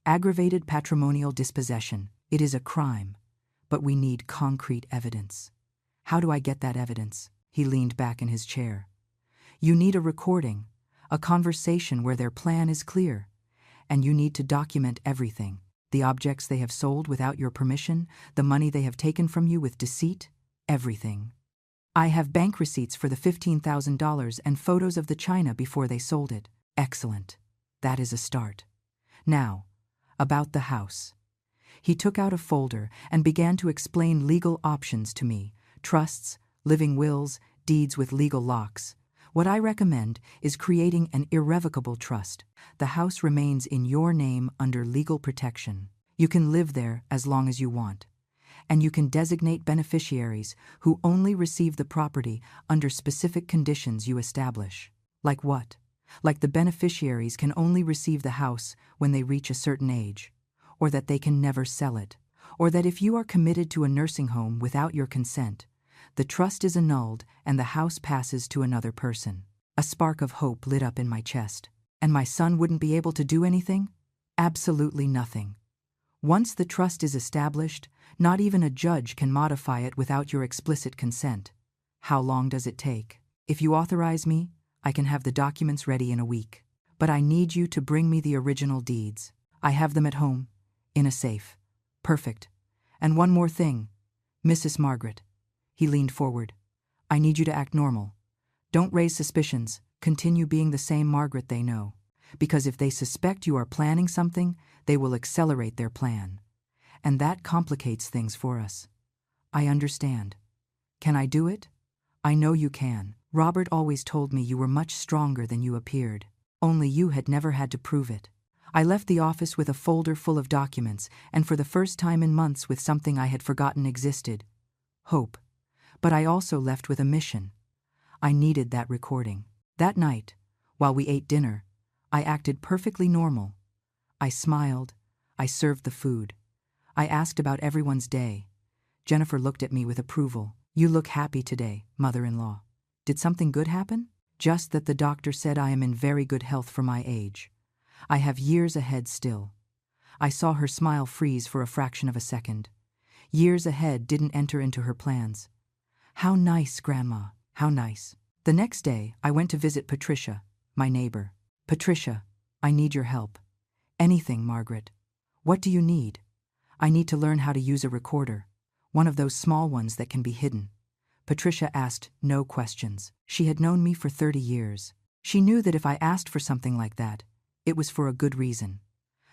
Aggravated patrimonial dispossession. It is a crime, but we need concrete evidence." "How do I get that evidence?" He leaned back in his chair. "You need a recording, a conversation where their plan is clear, and you need to document everything. The objects they have sold without your permission, the money they have taken from you with deceit, everything. I have bank receipts for the $15,000 and photos of the china before they sold it." "Excellent. That is a start. Now, about the house." He took out a folder and began to explain legal options to me: trusts, living wills, deeds with legal locks. "What I recommend is creating an irrevocable trust. The house remains in your name under legal protection. You can live there as long as you want. And you can designate beneficiaries who only receive the property under specific conditions you establish." "Like what?" "Like the beneficiaries can only receive the house when they reach a certain age, or that they can never sell it, or that if you are committed to a nursing home without your consent, the trust is annulled and the house passes to another person." A spark of hope lit up in my chest. "And my son wouldn't be able to do anything?" "Absolutely nothing. Once the trust is established, not even a judge can modify it without your explicit consent." "How long does it take?" "If you authorize me, I can have the documents ready in a week. But I need you to bring me the original deeds. I have them at home, in a safe." "Perfect. And one more thing, Mrs. Margaret." He leaned forward. "I need you to act normal. Don't raise suspicions. Continue being the same Margaret they know. Because if they suspect you are planning something, they will accelerate their plan. And that complicates things for us." "I understand. Can I do it?" "I know you can. Robert always told me you were much stronger than you appeared. Only you had never had to prove it." I left the office with a folder full of documents, and for the first time in months with something I had forgotten existed: hope. But I also left with a mission. I needed that recording. That night, while we ate dinner, I acted perfectly normal. I smiled. I served the food. I asked about everyone's day. Jennifer looked at me with approval. "You look happy today, mother-in-law. Did something good happen?" "Just that the doctor said I am in very good health for my age. I have years ahead still." I saw her smile freeze for a fraction of a second. Years ahead didn't enter into her plans. "How nice, Grandma, how nice." The next day, I went to visit Patricia, my neighbor. "Patricia, I need your help." "Anything, Margaret." "What do you need?" "I need to learn how to use a recorder, one of those small ones that can be hidden." Patricia asked no questions. She had known me for 30 years. She knew that if I asked for something like that, it was for a good reason.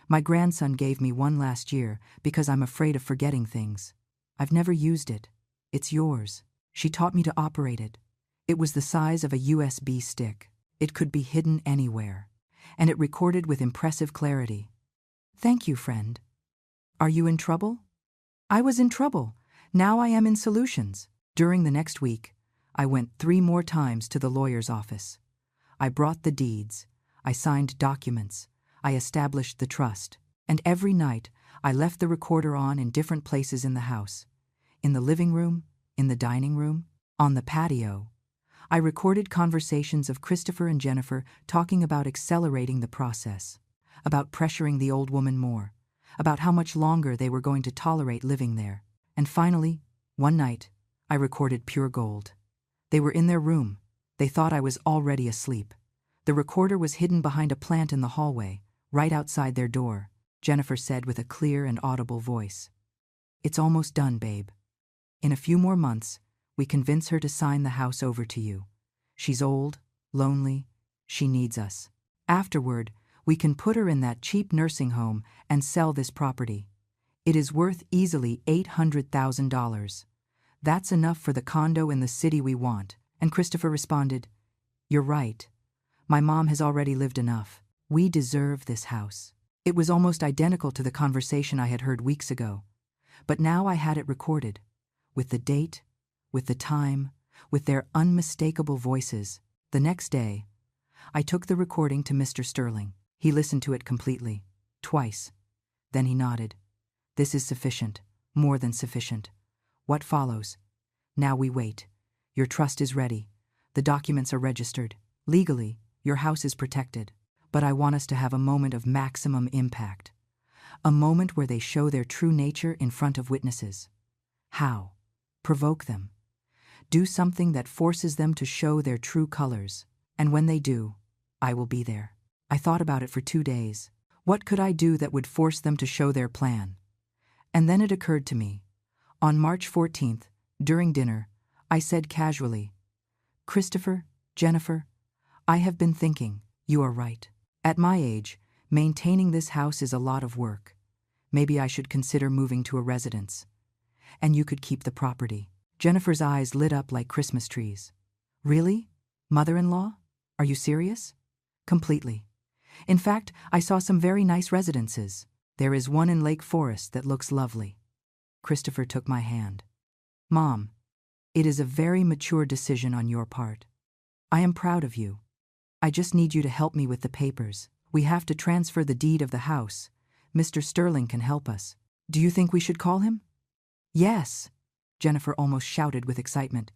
"My grandson gave me one last year because I'm afraid of forgetting things. I've never used it. It's yours." She taught me to operate it. It was the size of a USB stick. It could be hidden anywhere. And it recorded with impressive clarity. "Thank you, friend." "Are you in trouble?" I was in trouble. Now I am in solutions. During the next week, I went 3 more times to the lawyer's office. I brought the deeds. I signed documents. I established the trust. And every night, I left the recorder on in different places in the house. In the living room, in the dining room, on the patio. I recorded conversations of Christopher and Jennifer talking about accelerating the process, about pressuring the old woman more, about how much longer they were going to tolerate living there. And finally, one night, I recorded pure gold. They were in their room. They thought I was already asleep. The recorder was hidden behind a plant in the hallway, right outside their door. Jennifer said with a clear and audible voice, "It's almost done, babe. In a few more months, we convince her to sign the house over to you. She's old, lonely, she needs us. Afterward, we can put her in that cheap nursing home and sell this property. It is worth easily $800,000. That's enough for the condo in the city we want. And Christopher responded, "You're right. My mom has already lived enough. We deserve this house." It was almost identical to the conversation I had heard weeks ago. But now I had it recorded, with the date, with the time, with their unmistakable voices. The next day, I took the recording to Mr. Sterling. He listened to it completely, twice. Then he nodded. "This is sufficient, more than sufficient. What follows? Now we wait. Your trust is ready. The documents are registered. Legally, your house is protected. But I want us to have a moment of maximum impact. A moment where they show their true nature in front of witnesses. How? Provoke them. Do something that forces them to show their true colors. And when they do, I will be there." I thought about it for 2 days. What could I do that would force them to show their plan? And then it occurred to me. On March 14th, during dinner, I said casually, "Christopher, Jennifer, I have been thinking, you are right. At my age, maintaining this house is a lot of work. Maybe I should consider moving to a residence. And you could keep the property." Jennifer's eyes lit up like Christmas trees. "Really? Mother-in-law? Are you serious?" "Completely. In fact, I saw some very nice residences. There is one in Lake Forest that looks lovely." Christopher took my hand. "Mom, it is a very mature decision on your part. I am proud of you. I just need you to help me with the papers. We have to transfer the deed of the house. Mr. Sterling can help us. Do you think we should call him?" "Yes," Jennifer almost shouted with excitement.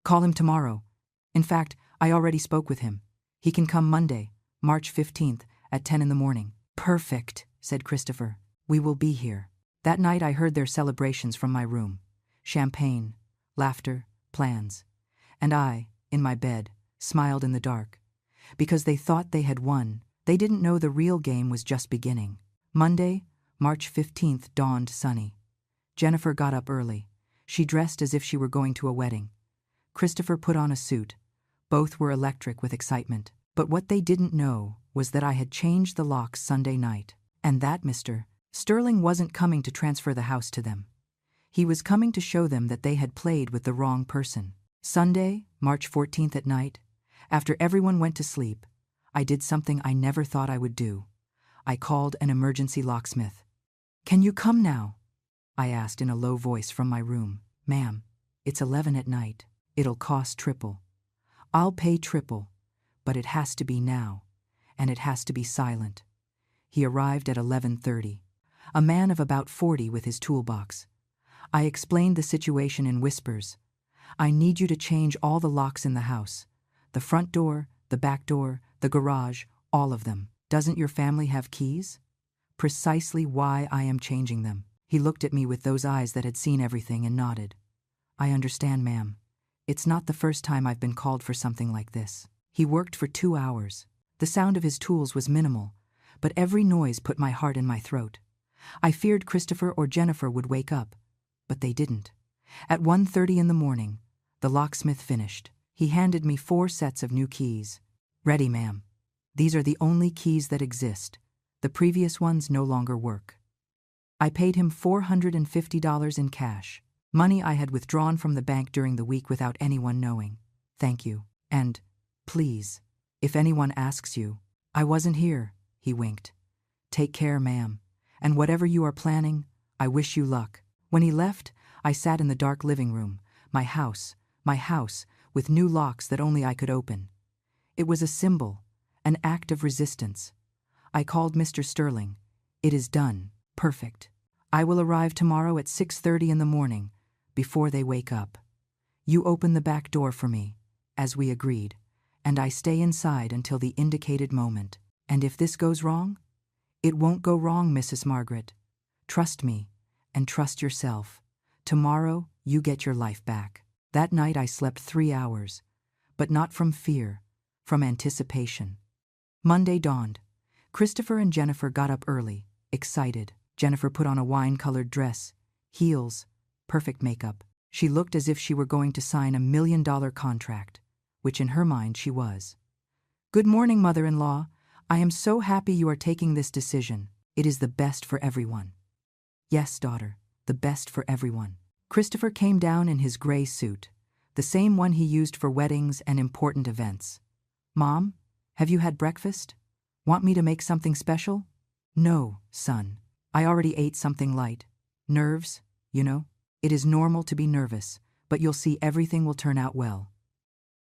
"Call him tomorrow. In fact, I already spoke with him. He can come Monday, March 15th, at 10 in the morning. "Perfect," said Christopher. "We will be here." That night I heard their celebrations from my room. Champagne, laughter, plans. And I, in my bed, smiled in the dark. Because they thought they had won, they didn't know the real game was just beginning. Monday, March 15th dawned sunny. Jennifer got up early. She dressed as if she were going to a wedding. Christopher put on a suit. Both were electric with excitement. But what they didn't know was that I had changed the locks Sunday night, and that Mr. Sterling wasn't coming to transfer the house to them. He was coming to show them that they had played with the wrong person. Sunday, March 14th at night, after everyone went to sleep, I did something I never thought I would do. I called an emergency locksmith. "Can you come now?" I asked in a low voice from my room. "Ma'am, it's 11 at night. It'll cost triple. I'll pay triple, but it has to be now, and it has to be silent." He arrived at 11:30, a man of about 40 with his toolbox. I explained the situation in whispers. "I need you to change all the locks in the house. The front door, the back door, the garage, all of them. Doesn't your family have keys?" Precisely why I am changing them. He looked at me with those eyes that had seen everything and nodded. "I understand, ma'am. It's not the first time I've been called for something like this." He worked for 2 hours. The sound of his tools was minimal, but every noise put my heart in my throat. I feared Christopher or Jennifer would wake up, but they didn't. At 1:30 in the morning, the locksmith finished. He handed me 4 sets of new keys. "Ready, ma'am. These are the only keys that exist. The previous ones no longer work." I paid him $450 in cash, money I had withdrawn from the bank during the week without anyone knowing. "Thank you. And, please, if anyone asks you, I wasn't here," he winked. "Take care, ma'am. And whatever you are planning, I wish you luck." When he left, I sat in the dark living room, my house, with new locks that only I could open. It was a symbol, an act of resistance. I called Mr. Sterling. "It is done. Perfect. I will arrive tomorrow at 6:30 in the morning, before they wake up. You open the back door for me, as we agreed, and I stay inside until the indicated moment. And if this goes wrong, it won't go wrong, Mrs. Margaret. Trust me, and trust yourself. Tomorrow, you get your life back." That night I slept 3 hours, but not from fear, from anticipation. Monday dawned. Christopher and Jennifer got up early, excited. Jennifer put on a wine-colored dress, heels, perfect makeup. She looked as if she were going to sign a $1 million contract, which in her mind she was. "Good morning, mother-in-law. I am so happy you are taking this decision. It is the best for everyone." Yes, daughter, the best for everyone. Christopher came down in his gray suit, the same one he used for weddings and important events. Mom, have you had breakfast? Want me to make something special? No, son. I already ate something light. Nerves, you know? It is normal to be nervous, but you'll see everything will turn out well.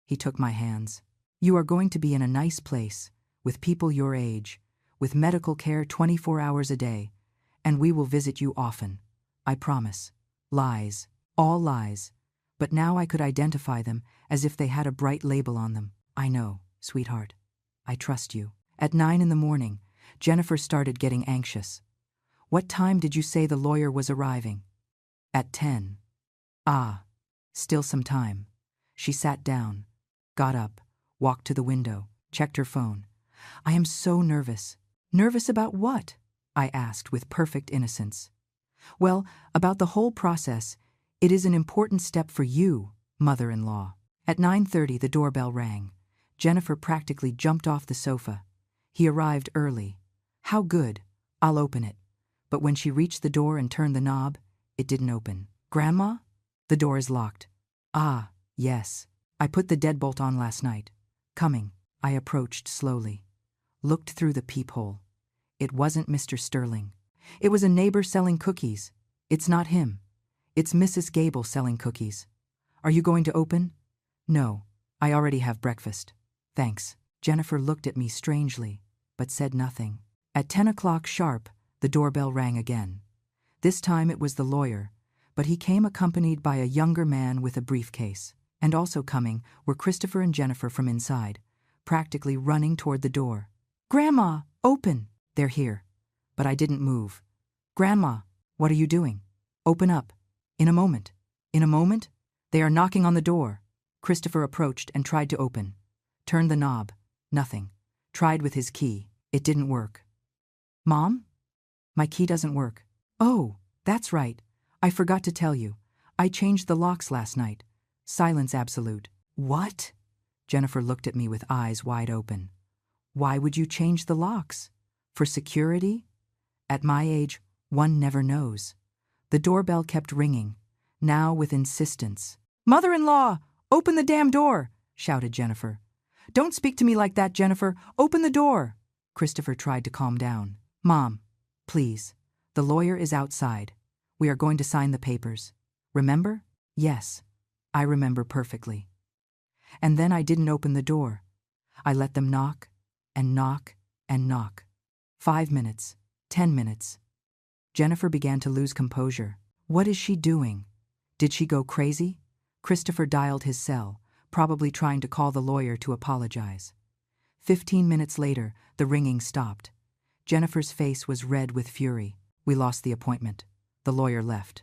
He took my hands. You are going to be in a nice place, with people your age, with medical care 24 hours a day, and we will visit you often. I promise. Lies. All lies. But now I could identify them as if they had a bright label on them. I know, sweetheart. I trust you. At 9 in the morning, Jennifer started getting anxious. What time did you say the lawyer was arriving? At 10. Ah, still some time. She sat down, got up, walked to the window, checked her phone. I am so nervous. Nervous about what? I asked with perfect innocence. Well, about the whole process. It is an important step for you, mother-in-law. At 9:30 the doorbell rang. Jennifer practically jumped off the sofa. He arrived early. How good. I'll open it. But when she reached the door and turned the knob, it didn't open. Grandma? The door is locked. Ah, yes. I put the deadbolt on last night. Coming. I approached slowly. Looked through the peephole. It wasn't Mr. Sterling. It was a neighbor selling cookies. It's not him. It's Mrs. Gable selling cookies. Are you going to open? No, I already have breakfast. Thanks. Jennifer looked at me strangely, but said nothing. At 10 o'clock sharp, the doorbell rang again. This time it was the lawyer, but he came accompanied by a younger man with a briefcase. And also coming were Christopher and Jennifer from inside, practically running toward the door. Grandma, open! They're here. But I didn't move. Grandma, what are you doing? Open up. In a moment. In a moment? They are knocking on the door. Christopher approached and tried to open. Turned the knob. Nothing. Tried with his key. It didn't work. Mom? My key doesn't work. Oh, that's right. I forgot to tell you. I changed the locks last night. Silence absolute. What? Jennifer looked at me with eyes wide open. Why would you change the locks? For security? At my age, one never knows. The doorbell kept ringing, now with insistence. Mother-in-law, open the damn door, shouted Jennifer. Don't speak to me like that, Jennifer. Open the door. Christopher tried to calm down. Mom, please. The lawyer is outside. We are going to sign the papers. Remember? Yes, I remember perfectly. And then I didn't open the door. I let them knock and knock and knock. 5 minutes, 10 minutes. Jennifer began to lose composure. What is she doing? Did she go crazy? Christopher dialed his cell, probably trying to call the lawyer to apologize. 15 minutes later, the ringing stopped. Jennifer's face was red with fury. We lost the appointment. The lawyer left.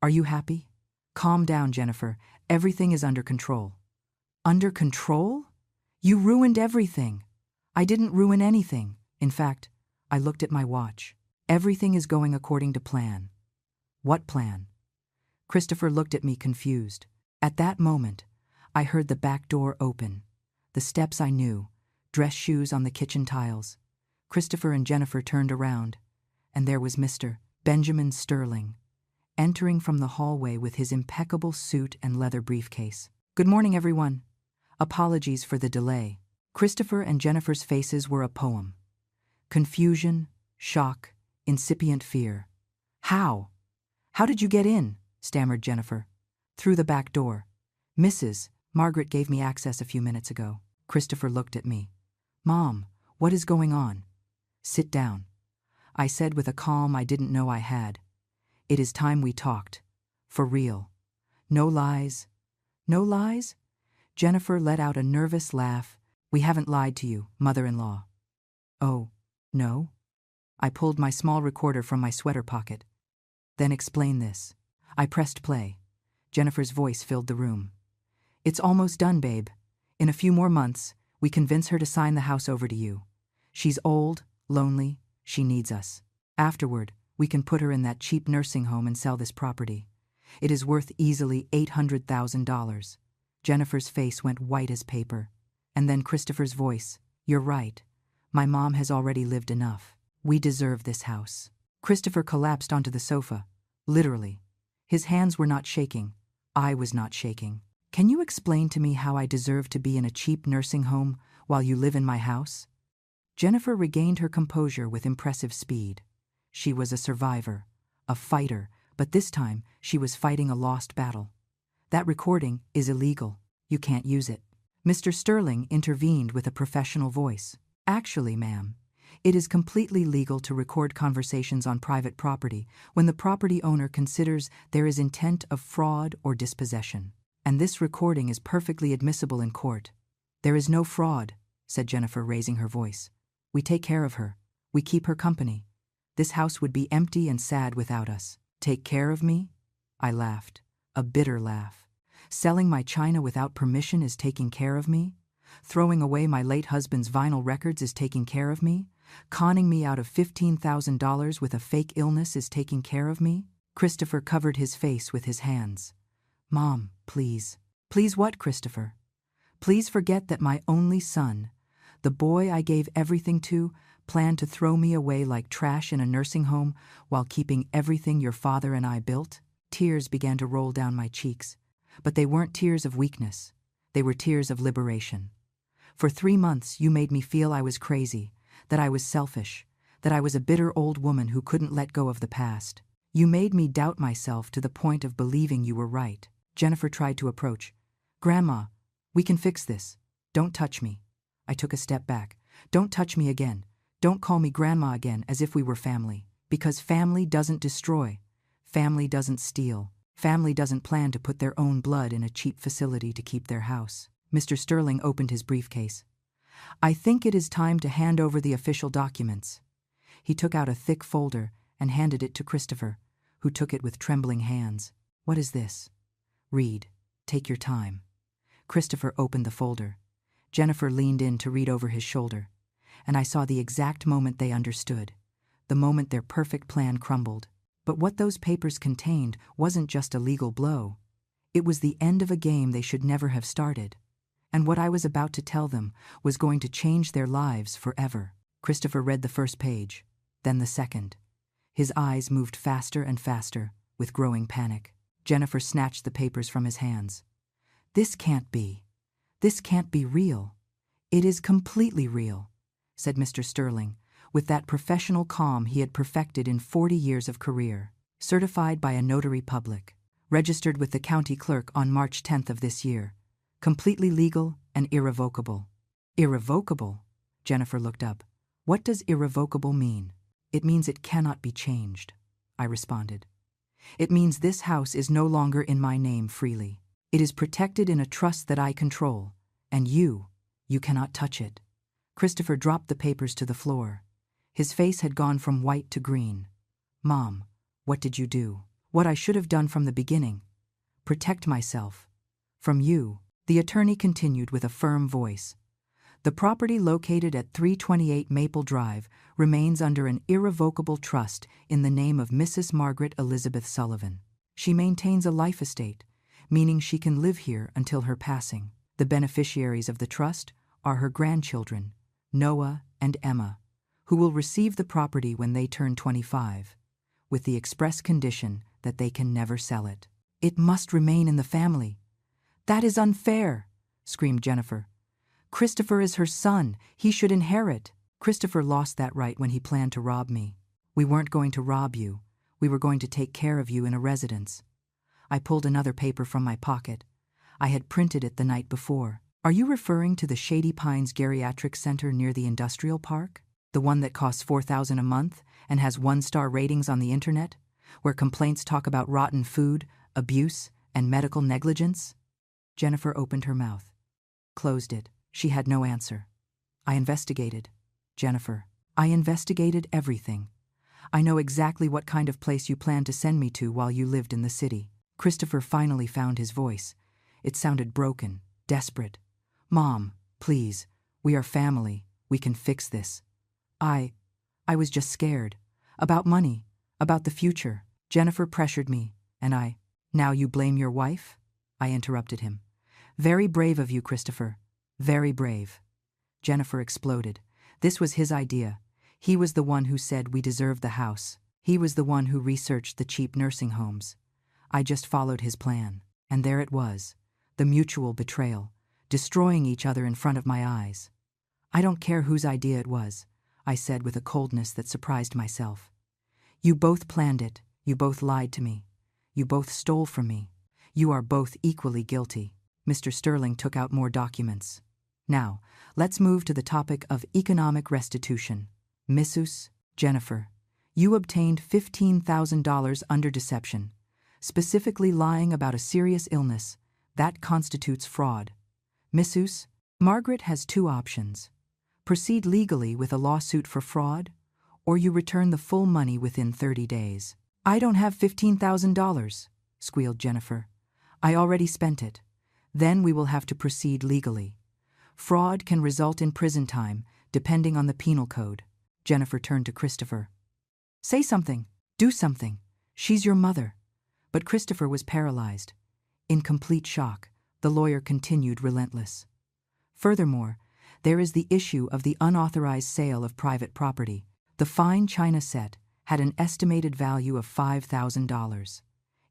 Are you happy? Calm down, Jennifer. Everything is under control. Under control? You ruined everything. I didn't ruin anything. In fact, I looked at my watch. Everything is going according to plan. What plan? Christopher looked at me confused. At that moment, I heard the back door open. The steps I knew, dress shoes on the kitchen tiles. Christopher and Jennifer turned around, and there was Mr. Benjamin Sterling, entering from the hallway with his impeccable suit and leather briefcase. Good morning, everyone. Apologies for the delay. Christopher and Jennifer's faces were a poem. Confusion, shock, incipient fear. How? How did you get in? Stammered Jennifer. Through the back door. Mrs. Margaret gave me access a few minutes ago. Christopher looked at me. Mom, what is going on? Sit down. I said with a calm I didn't know I had. It is time we talked. For real. No lies. No lies? Jennifer let out a nervous laugh. We haven't lied to you, mother-in-law. Oh, no? I pulled my small recorder from my sweater pocket. Then explain this. I pressed play. Jennifer's voice filled the room. It's almost done, babe. In a few more months, we convince her to sign the house over to you. She's old, lonely, she needs us. Afterward, we can put her in that cheap nursing home and sell this property. It is worth easily $800,000. Jennifer's face went white as paper. And then Christopher's voice. You're right. My mom has already lived enough. We deserve this house. Christopher collapsed onto the sofa. Literally. His hands were not shaking. I was not shaking. Can you explain to me how I deserve to be in a cheap nursing home while you live in my house? Jennifer regained her composure with impressive speed. She was a survivor, a fighter, but this time she was fighting a lost battle. That recording is illegal. You can't use it. Mr. Sterling intervened with a professional voice. Actually, ma'am, it is completely legal to record conversations on private property when the property owner considers there is intent of fraud or dispossession. And this recording is perfectly admissible in court. There is no fraud, said Jennifer, raising her voice. We take care of her. We keep her company. This house would be empty and sad without us. Take care of me? I laughed, a bitter laugh. Selling my china without permission is taking care of me? Throwing away my late husband's vinyl records is taking care of me? Conning me out of $15,000 with a fake illness is taking care of me? Christopher covered his face with his hands. Mom, please. Please what, Christopher? Please forget that my only son, the boy I gave everything to, planned to throw me away like trash in a nursing home while keeping everything your father and I built? Tears began to roll down my cheeks, but they weren't tears of weakness. They were tears of liberation. For 3 months you made me feel I was crazy, that I was selfish, that I was a bitter old woman who couldn't let go of the past. You made me doubt myself to the point of believing you were right. Jennifer tried to approach. Grandma, we can fix this. Don't touch me. I took a step back. Don't touch me again. Don't call me Grandma again as if we were family. Because family doesn't destroy. Family doesn't steal. Family doesn't plan to put their own blood in a cheap facility to keep their house. Mr. Sterling opened his briefcase. I think it is time to hand over the official documents. He took out a thick folder and handed it to Christopher, who took it with trembling hands. What is this? Read. Take your time. Christopher opened the folder. Jennifer leaned in to read over his shoulder, and I saw the exact moment they understood, the moment their perfect plan crumbled. But what those papers contained wasn't just a legal blow. It was the end of a game they should never have started. And what I was about to tell them was going to change their lives forever. Christopher read the first page, then the second. His eyes moved faster and faster, with growing panic. Jennifer snatched the papers from his hands. This can't be. This can't be real. It is completely real, said Mr. Sterling, with that professional calm he had perfected in 40 years of career. Certified by a notary public. Registered with the county clerk on March 10th of this year. Completely legal and irrevocable. Irrevocable? Jennifer looked up. What does irrevocable mean? It means it cannot be changed, I responded. It means this house is no longer in my name freely. It is protected in a trust that I control, and you cannot touch it. Christopher dropped the papers to the floor. His face had gone from white to green. Mom, what did you do? What I should have done from the beginning. Protect myself. From you. The attorney continued with a firm voice. The property located at 328 Maple Drive remains under an irrevocable trust in the name of Mrs. Margaret Elizabeth Sullivan. She maintains a life estate, meaning she can live here until her passing. The beneficiaries of the trust are her grandchildren, Noah and Emma, who will receive the property when they turn 25, with the express condition that they can never sell it. It must remain in the family. That is unfair, screamed Jennifer. Christopher is her son. He should inherit. Christopher lost that right when he planned to rob me. We weren't going to rob you. We were going to take care of you in a residence. I pulled another paper from my pocket. I had printed it the night before. Are you referring to the Shady Pines Geriatric Center near the industrial park? The one that costs $4,000 a month and has 1-star ratings on the internet, where complaints talk about rotten food, abuse, and medical negligence? Jennifer opened her mouth, closed it. She had no answer. I investigated. Jennifer, I investigated everything. I know exactly what kind of place you planned to send me to while you lived in the city. Christopher finally found his voice. It sounded broken, desperate. Mom, please, we are family. We can fix this. I was just scared. About money, about the future. Jennifer pressured me, and I. Now you blame your wife? I interrupted him. Very brave of you, Christopher. Very brave. Jennifer exploded. This was his idea. He was the one who said we deserved the house. He was the one who researched the cheap nursing homes. I just followed his plan. And there it was, the mutual betrayal, destroying each other in front of my eyes. I don't care whose idea it was, I said with a coldness that surprised myself. You both planned it, you both lied to me. You both stole from me. You are both equally guilty. Mr. Sterling took out more documents. Now, let's move to the topic of economic restitution. Mrs. Jennifer, you obtained $15,000 under deception, specifically lying about a serious illness. That constitutes fraud. Mrs. Margaret has two options. Proceed legally with a lawsuit for fraud, or you return the full money within 30 days. I don't have $15,000, squealed Jennifer. I already spent it. Then we will have to proceed legally. Fraud can result in prison time, depending on the penal code. Jennifer turned to Christopher. Say something. Do something. She's your mother. But Christopher was paralyzed. In complete shock, the lawyer continued relentless. Furthermore, there is the issue of the unauthorized sale of private property. The fine china set had an estimated value of $5,000.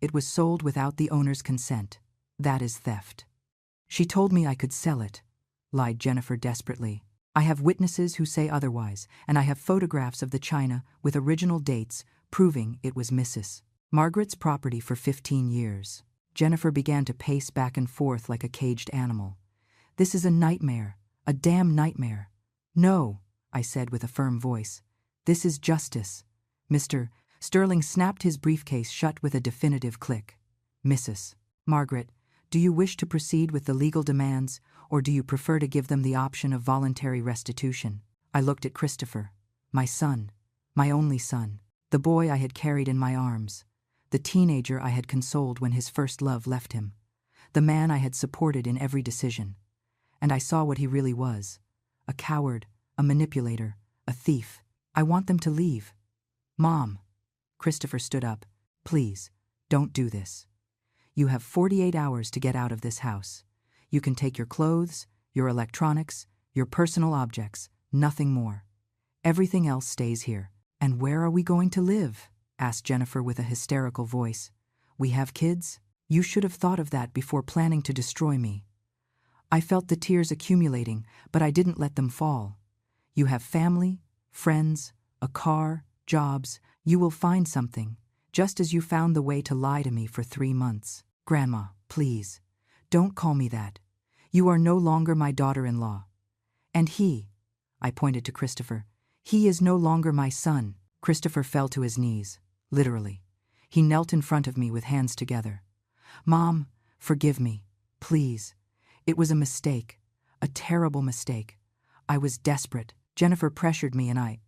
It was sold without the owner's consent. That is theft. She told me I could sell it, lied Jennifer desperately. I have witnesses who say otherwise, and I have photographs of the china with original dates proving it was Mrs. Margaret's property for 15 years. Jennifer began to pace back and forth like a caged animal. This is a nightmare, a damn nightmare. No, I said with a firm voice. This is justice. Mr. Sterling snapped his briefcase shut with a definitive click. Mrs. Margaret, do you wish to proceed with the legal demands, or do you prefer to give them the option of voluntary restitution? I looked at Christopher, my son, my only son, the boy I had carried in my arms, the teenager I had consoled when his first love left him, the man I had supported in every decision. And I saw what he really was, a coward, a manipulator, a thief. I want them to leave. Mom. Christopher stood up. Please, don't do this. You have 48 hours to get out of this house. You can take your clothes, your electronics, your personal objects, nothing more. Everything else stays here. And where are we going to live? Asked Jennifer with a hysterical voice. We have kids? You should have thought of that before planning to destroy me. I felt the tears accumulating, but I didn't let them fall. You have family, friends, a car, jobs. You will find something, just as you found the way to lie to me for 3 months. Grandma, please, don't call me that. You are no longer my daughter-in-law. And he, I pointed to Christopher, he is no longer my son. Christopher fell to his knees, literally. He knelt in front of me with hands together. Mom, forgive me, please. It was a mistake, a terrible mistake. I was desperate. Jennifer pressured me and I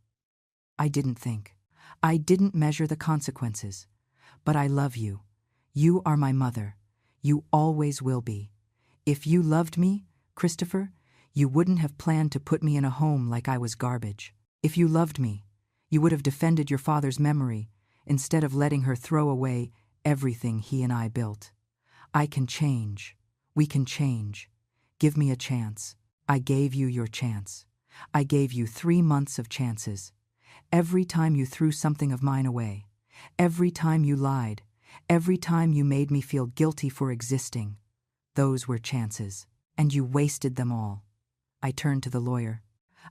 didn't think. I didn't measure the consequences. But I love you. You are my mother. You always will be. If you loved me, Christopher, you wouldn't have planned to put me in a home like I was garbage. If you loved me, you would have defended your father's memory instead of letting her throw away everything he and I built. I can change. We can change. Give me a chance. I gave you your chance. I gave you 3 months of chances. Every time you threw something of mine away, every time you lied, every time you made me feel guilty for existing, those were chances, and you wasted them all. I turned to the lawyer.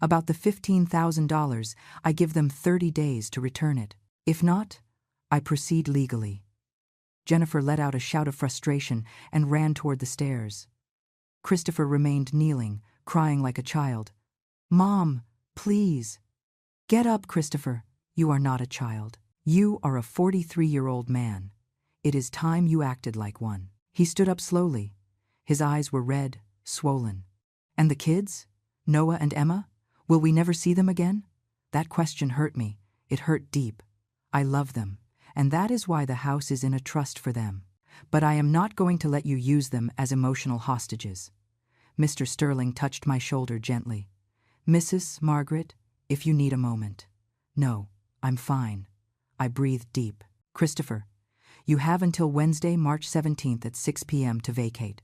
About the $15,000, I give them 30 days to return it. If not, I proceed legally. Jennifer let out a shout of frustration and ran toward the stairs. Christopher remained kneeling, crying like a child. Mom, please. Get up, Christopher. You are not a child. You are a 43-year-old man. It is time you acted like one. He stood up slowly. His eyes were red, swollen. And the kids? Noah and Emma? Will we never see them again? That question hurt me. It hurt deep. I love them, and that is why the house is in a trust for them. But I am not going to let you use them as emotional hostages. Mr. Sterling touched my shoulder gently. Mrs. Margaret, if you need a moment. No, I'm fine. I breathed deep. Christopher, you have until Wednesday, March 17th at 6 p.m. to vacate.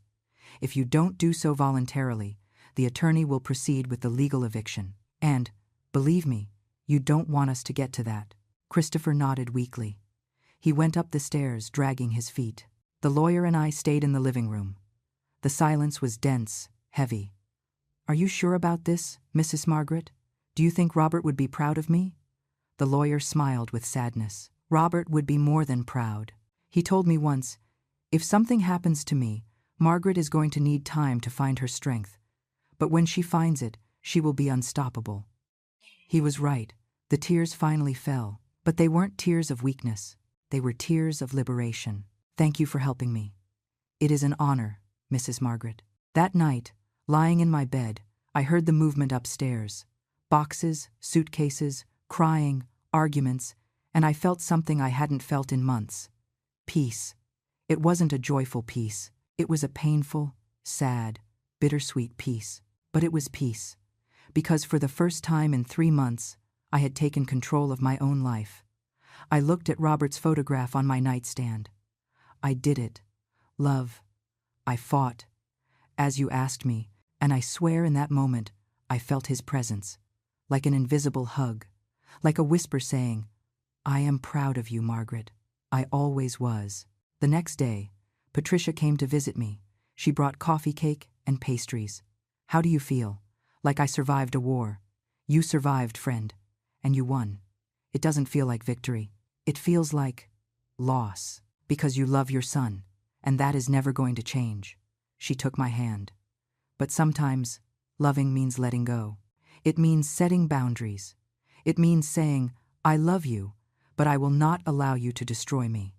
If you don't do so voluntarily, the attorney will proceed with the legal eviction. And, believe me, you don't want us to get to that. Christopher nodded weakly. He went up the stairs, dragging his feet. The lawyer and I stayed in the living room. The silence was dense, heavy. "Are you sure about this, Mrs. Margaret? Do you think Robert would be proud of me?" The lawyer smiled with sadness. "Robert would be more than proud. He told me once, if something happens to me, Margaret is going to need time to find her strength. But when she finds it, she will be unstoppable." He was right. The tears finally fell. But they weren't tears of weakness. They were tears of liberation. "Thank you for helping me. It is an honor, Mrs. Margaret." That night, lying in my bed, I heard the movement upstairs. Boxes, suitcases, crying, arguments, and I felt something I hadn't felt in months. Peace. It wasn't a joyful peace. It was a painful, sad, bittersweet peace. But it was peace. Because for the first time in 3 months, I had taken control of my own life. I looked at Robert's photograph on my nightstand. I did it. Love. I fought, as you asked me, and I swear in that moment I felt his presence, like an invisible hug, like a whisper saying, "I am proud of you, Margaret. I always was." The next day, Patricia came to visit me. She brought coffee cake and pastries. "How do you feel?" "Like I survived a war." "You survived, friend. And you won." "It doesn't feel like victory. It feels like loss. Because you love your son, and that is never going to change." She took my hand. "But sometimes, loving means letting go. It means setting boundaries. It means saying, 'I love you, but I will not allow you to destroy me.'"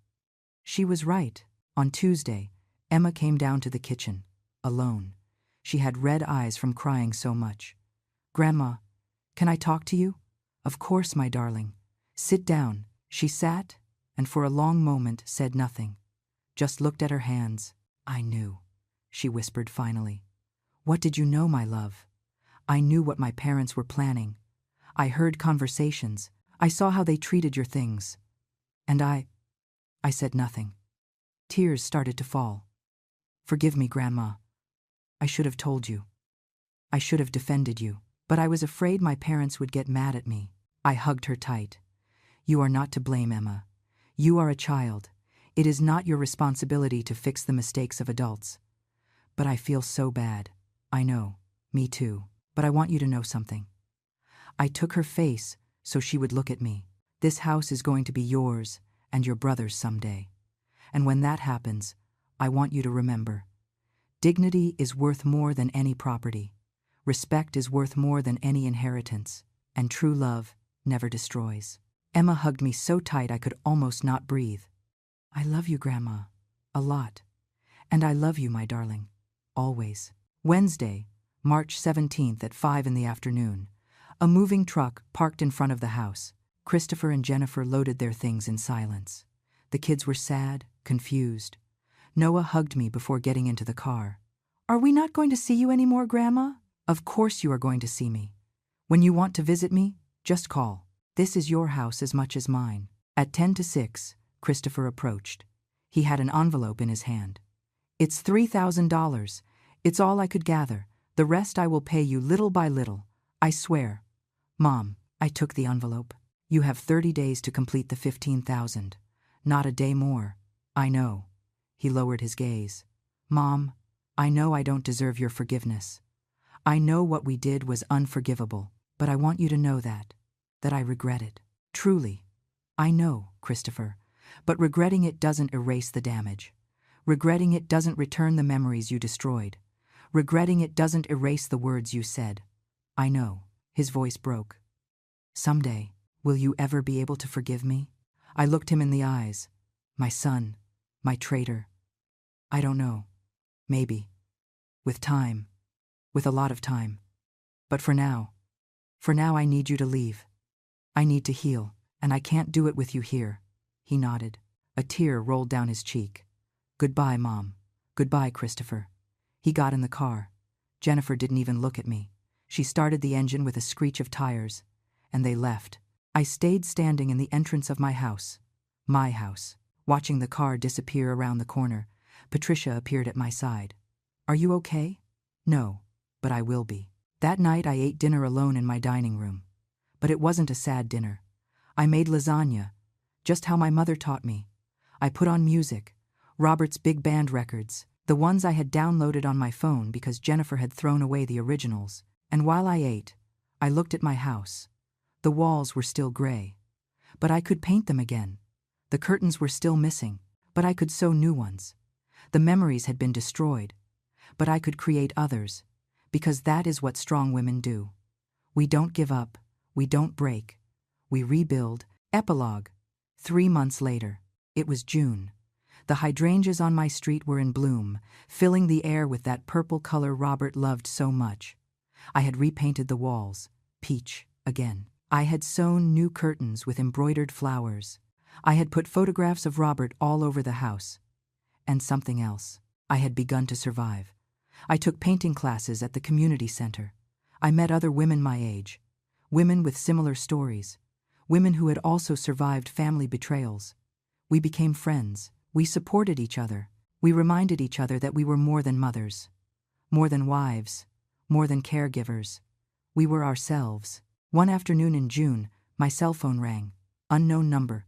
She was right. On Tuesday, Emma came down to the kitchen, alone. She had red eyes from crying so much. "Grandma, can I talk to you?" "Of course, my darling. Sit down." She sat, and for a long moment said nothing, just looked at her hands. "I knew," she whispered finally. "What did you know, my love?" "I knew what my parents were planning. I heard conversations. I saw how they treated your things. And I said nothing." Tears started to fall. "Forgive me, Grandma. I should have told you. I should have defended you. But I was afraid my parents would get mad at me." I hugged her tight. "You are not to blame, Emma. You are a child. It is not your responsibility to fix the mistakes of adults. But I feel so bad. I know. Me too. But I want you to know something." I took her face so she would look at me. "This house is going to be yours and your brother's someday. And when that happens, I want you to remember. Dignity is worth more than any property. Respect is worth more than any inheritance. And true love never destroys." Emma hugged me so tight I could almost not breathe. "I love you, Grandma. A lot. And I love you, my darling. Always." Wednesday, March 17th at 5 in the afternoon. A moving truck parked in front of the house. Christopher and Jennifer loaded their things in silence. The kids were sad, confused. Noah hugged me before getting into the car. "Are we not going to see you anymore, Grandma?" "Of course you are going to see me. When you want to visit me, just call. This is your house as much as mine." At 10 to 6, Christopher approached. He had an envelope in his hand. "It's $3,000. It's all I could gather. The rest I will pay you little by little. I swear." "Mom," I took the envelope. "You have 30 days to complete the 15,000. Not a day more." "I know." He lowered his gaze. "Mom, I know I don't deserve your forgiveness. I know what we did was unforgivable, but I want you to know that I regret it. Truly. I know, Christopher, but regretting it doesn't erase the damage. Regretting it doesn't return the memories you destroyed. Regretting it doesn't erase the words you said. I know." His voice broke. "Someday, will you ever be able to forgive me?" I looked him in the eyes. "My son, my traitor. I don't know. Maybe. With time. With a lot of time. But for now I need you to leave. I need to heal, and I can't do it with you here." He nodded. A tear rolled down his cheek. "Goodbye, Mom. Goodbye, Christopher." He got in the car. Jennifer didn't even look at me. She started the engine with a screech of tires, and they left. I stayed standing in the entrance of my house, watching the car disappear around the corner. Patricia appeared at my side. "Are you okay?" "No, but I will be." That night I ate dinner alone in my dining room. But it wasn't a sad dinner. I made lasagna, just how my mother taught me. I put on music, Robert's big band records, the ones I had downloaded on my phone because Jennifer had thrown away the originals. And while I ate, I looked at my house. The walls were still gray, but I could paint them again. The curtains were still missing, but I could sew new ones. The memories had been destroyed, but I could create others, because that is what strong women do. We don't give up, we don't break, we rebuild. Epilogue. 3 months later. It was June. The hydrangeas on my street were in bloom, filling the air with that purple color Robert loved so much. I had repainted the walls, peach, again. I had sewn new curtains with embroidered flowers. I had put photographs of Robert all over the house. And something else. I had begun to survive. I took painting classes at the community center. I met other women my age, women with similar stories, women who had also survived family betrayals. We became friends. We supported each other. We reminded each other that we were more than mothers, more than wives, more than caregivers. We were ourselves. One afternoon in June, my cell phone rang. Unknown number.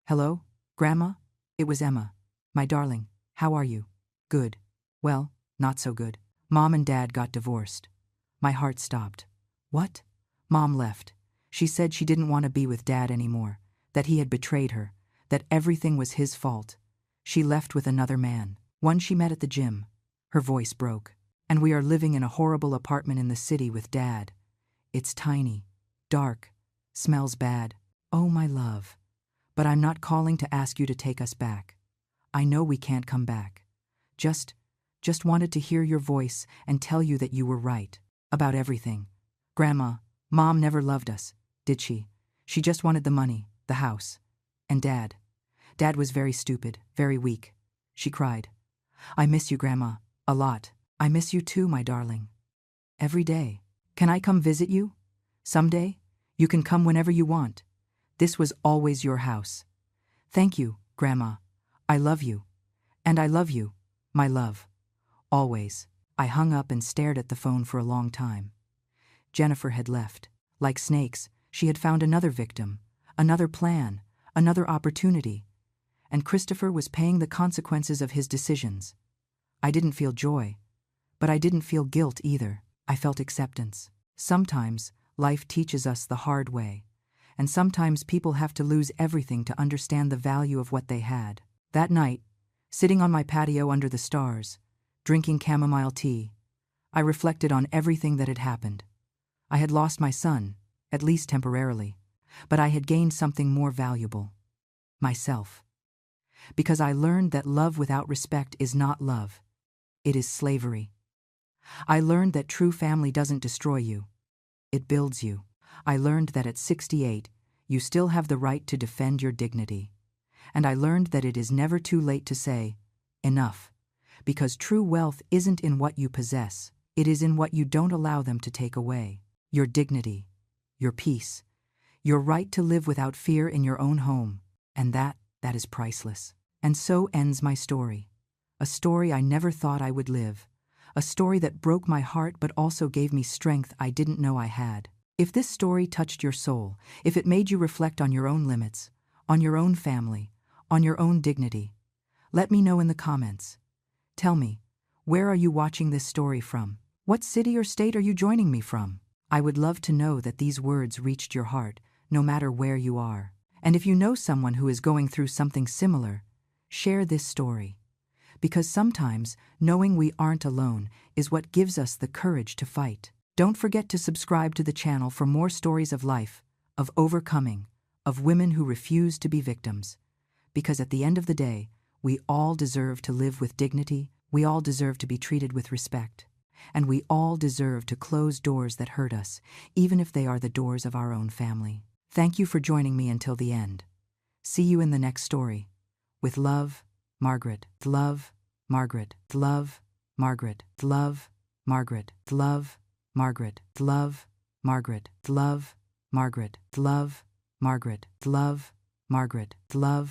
Hello, Grandma? It was Emma. My darling, how are you? Good. Well, not so good. Mom and Dad got divorced. My heart stopped. What? Mom left. She said she didn't want to be with Dad anymore, that he had betrayed her, that everything was his fault. She left with another man, one she met at the gym. Her voice broke. And we are living in a horrible apartment in the city with Dad. It's tiny, dark, smells bad. Oh, my love. But I'm not calling to ask you to take us back. I know we can't come back. Just wanted to hear your voice and tell you that you were right. About everything. Grandma, Mom never loved us, did she? She just wanted the money, the house. And Dad. Dad was very stupid, very weak. She cried. I miss you, Grandma, a lot. I miss you too, my darling. Every day. Can I come visit you? Someday? You can come whenever you want. This was always your house. Thank you, Grandma. I love you. And I love you, my love. Always. I hung up and stared at the phone for a long time. Jennifer had left. Like snakes, she had found another victim, another plan, another opportunity. And Christopher was paying the consequences of his decisions. I didn't feel joy, but I didn't feel guilt either. I felt acceptance. Sometimes, life teaches us the hard way, and sometimes people have to lose everything to understand the value of what they had. That night, sitting on my patio under the stars, drinking chamomile tea, I reflected on everything that had happened. I had lost my son, at least temporarily, but I had gained something more valuable. Myself. Because I learned that love without respect is not love. It is slavery. I learned that true family doesn't destroy you. It builds you. I learned that at 68, you still have the right to defend your dignity. And I learned that it is never too late to say, enough. Because true wealth isn't in what you possess. It is in what you don't allow them to take away. Your dignity, your peace, your right to live without fear in your own home. And that is priceless. And so ends my story. A story I never thought I would live. A story that broke my heart but also gave me strength I didn't know I had. If this story touched your soul, if it made you reflect on your own limits, on your own family, on your own dignity, let me know in the comments. Tell me, where are you watching this story from? What city or state are you joining me from? I would love to know that these words reached your heart, no matter where you are. And if you know someone who is going through something similar, share this story. Because sometimes knowing we aren't alone is what gives us the courage to fight. Don't forget to subscribe to the channel for more stories of life, of overcoming, of women who refuse to be victims. Because at the end of the day, we all deserve to live with dignity, we all deserve to be treated with respect, and we all deserve to close doors that hurt us, even if they are the doors of our own family. Thank you for joining me until the end. See you in the next story. With love, Margaret. Love, Margaret. Love, Margaret. Love, Margaret. Love, Margaret. Love, Margaret. Love, Margaret. Love, Margaret. Love, Margaret. Love.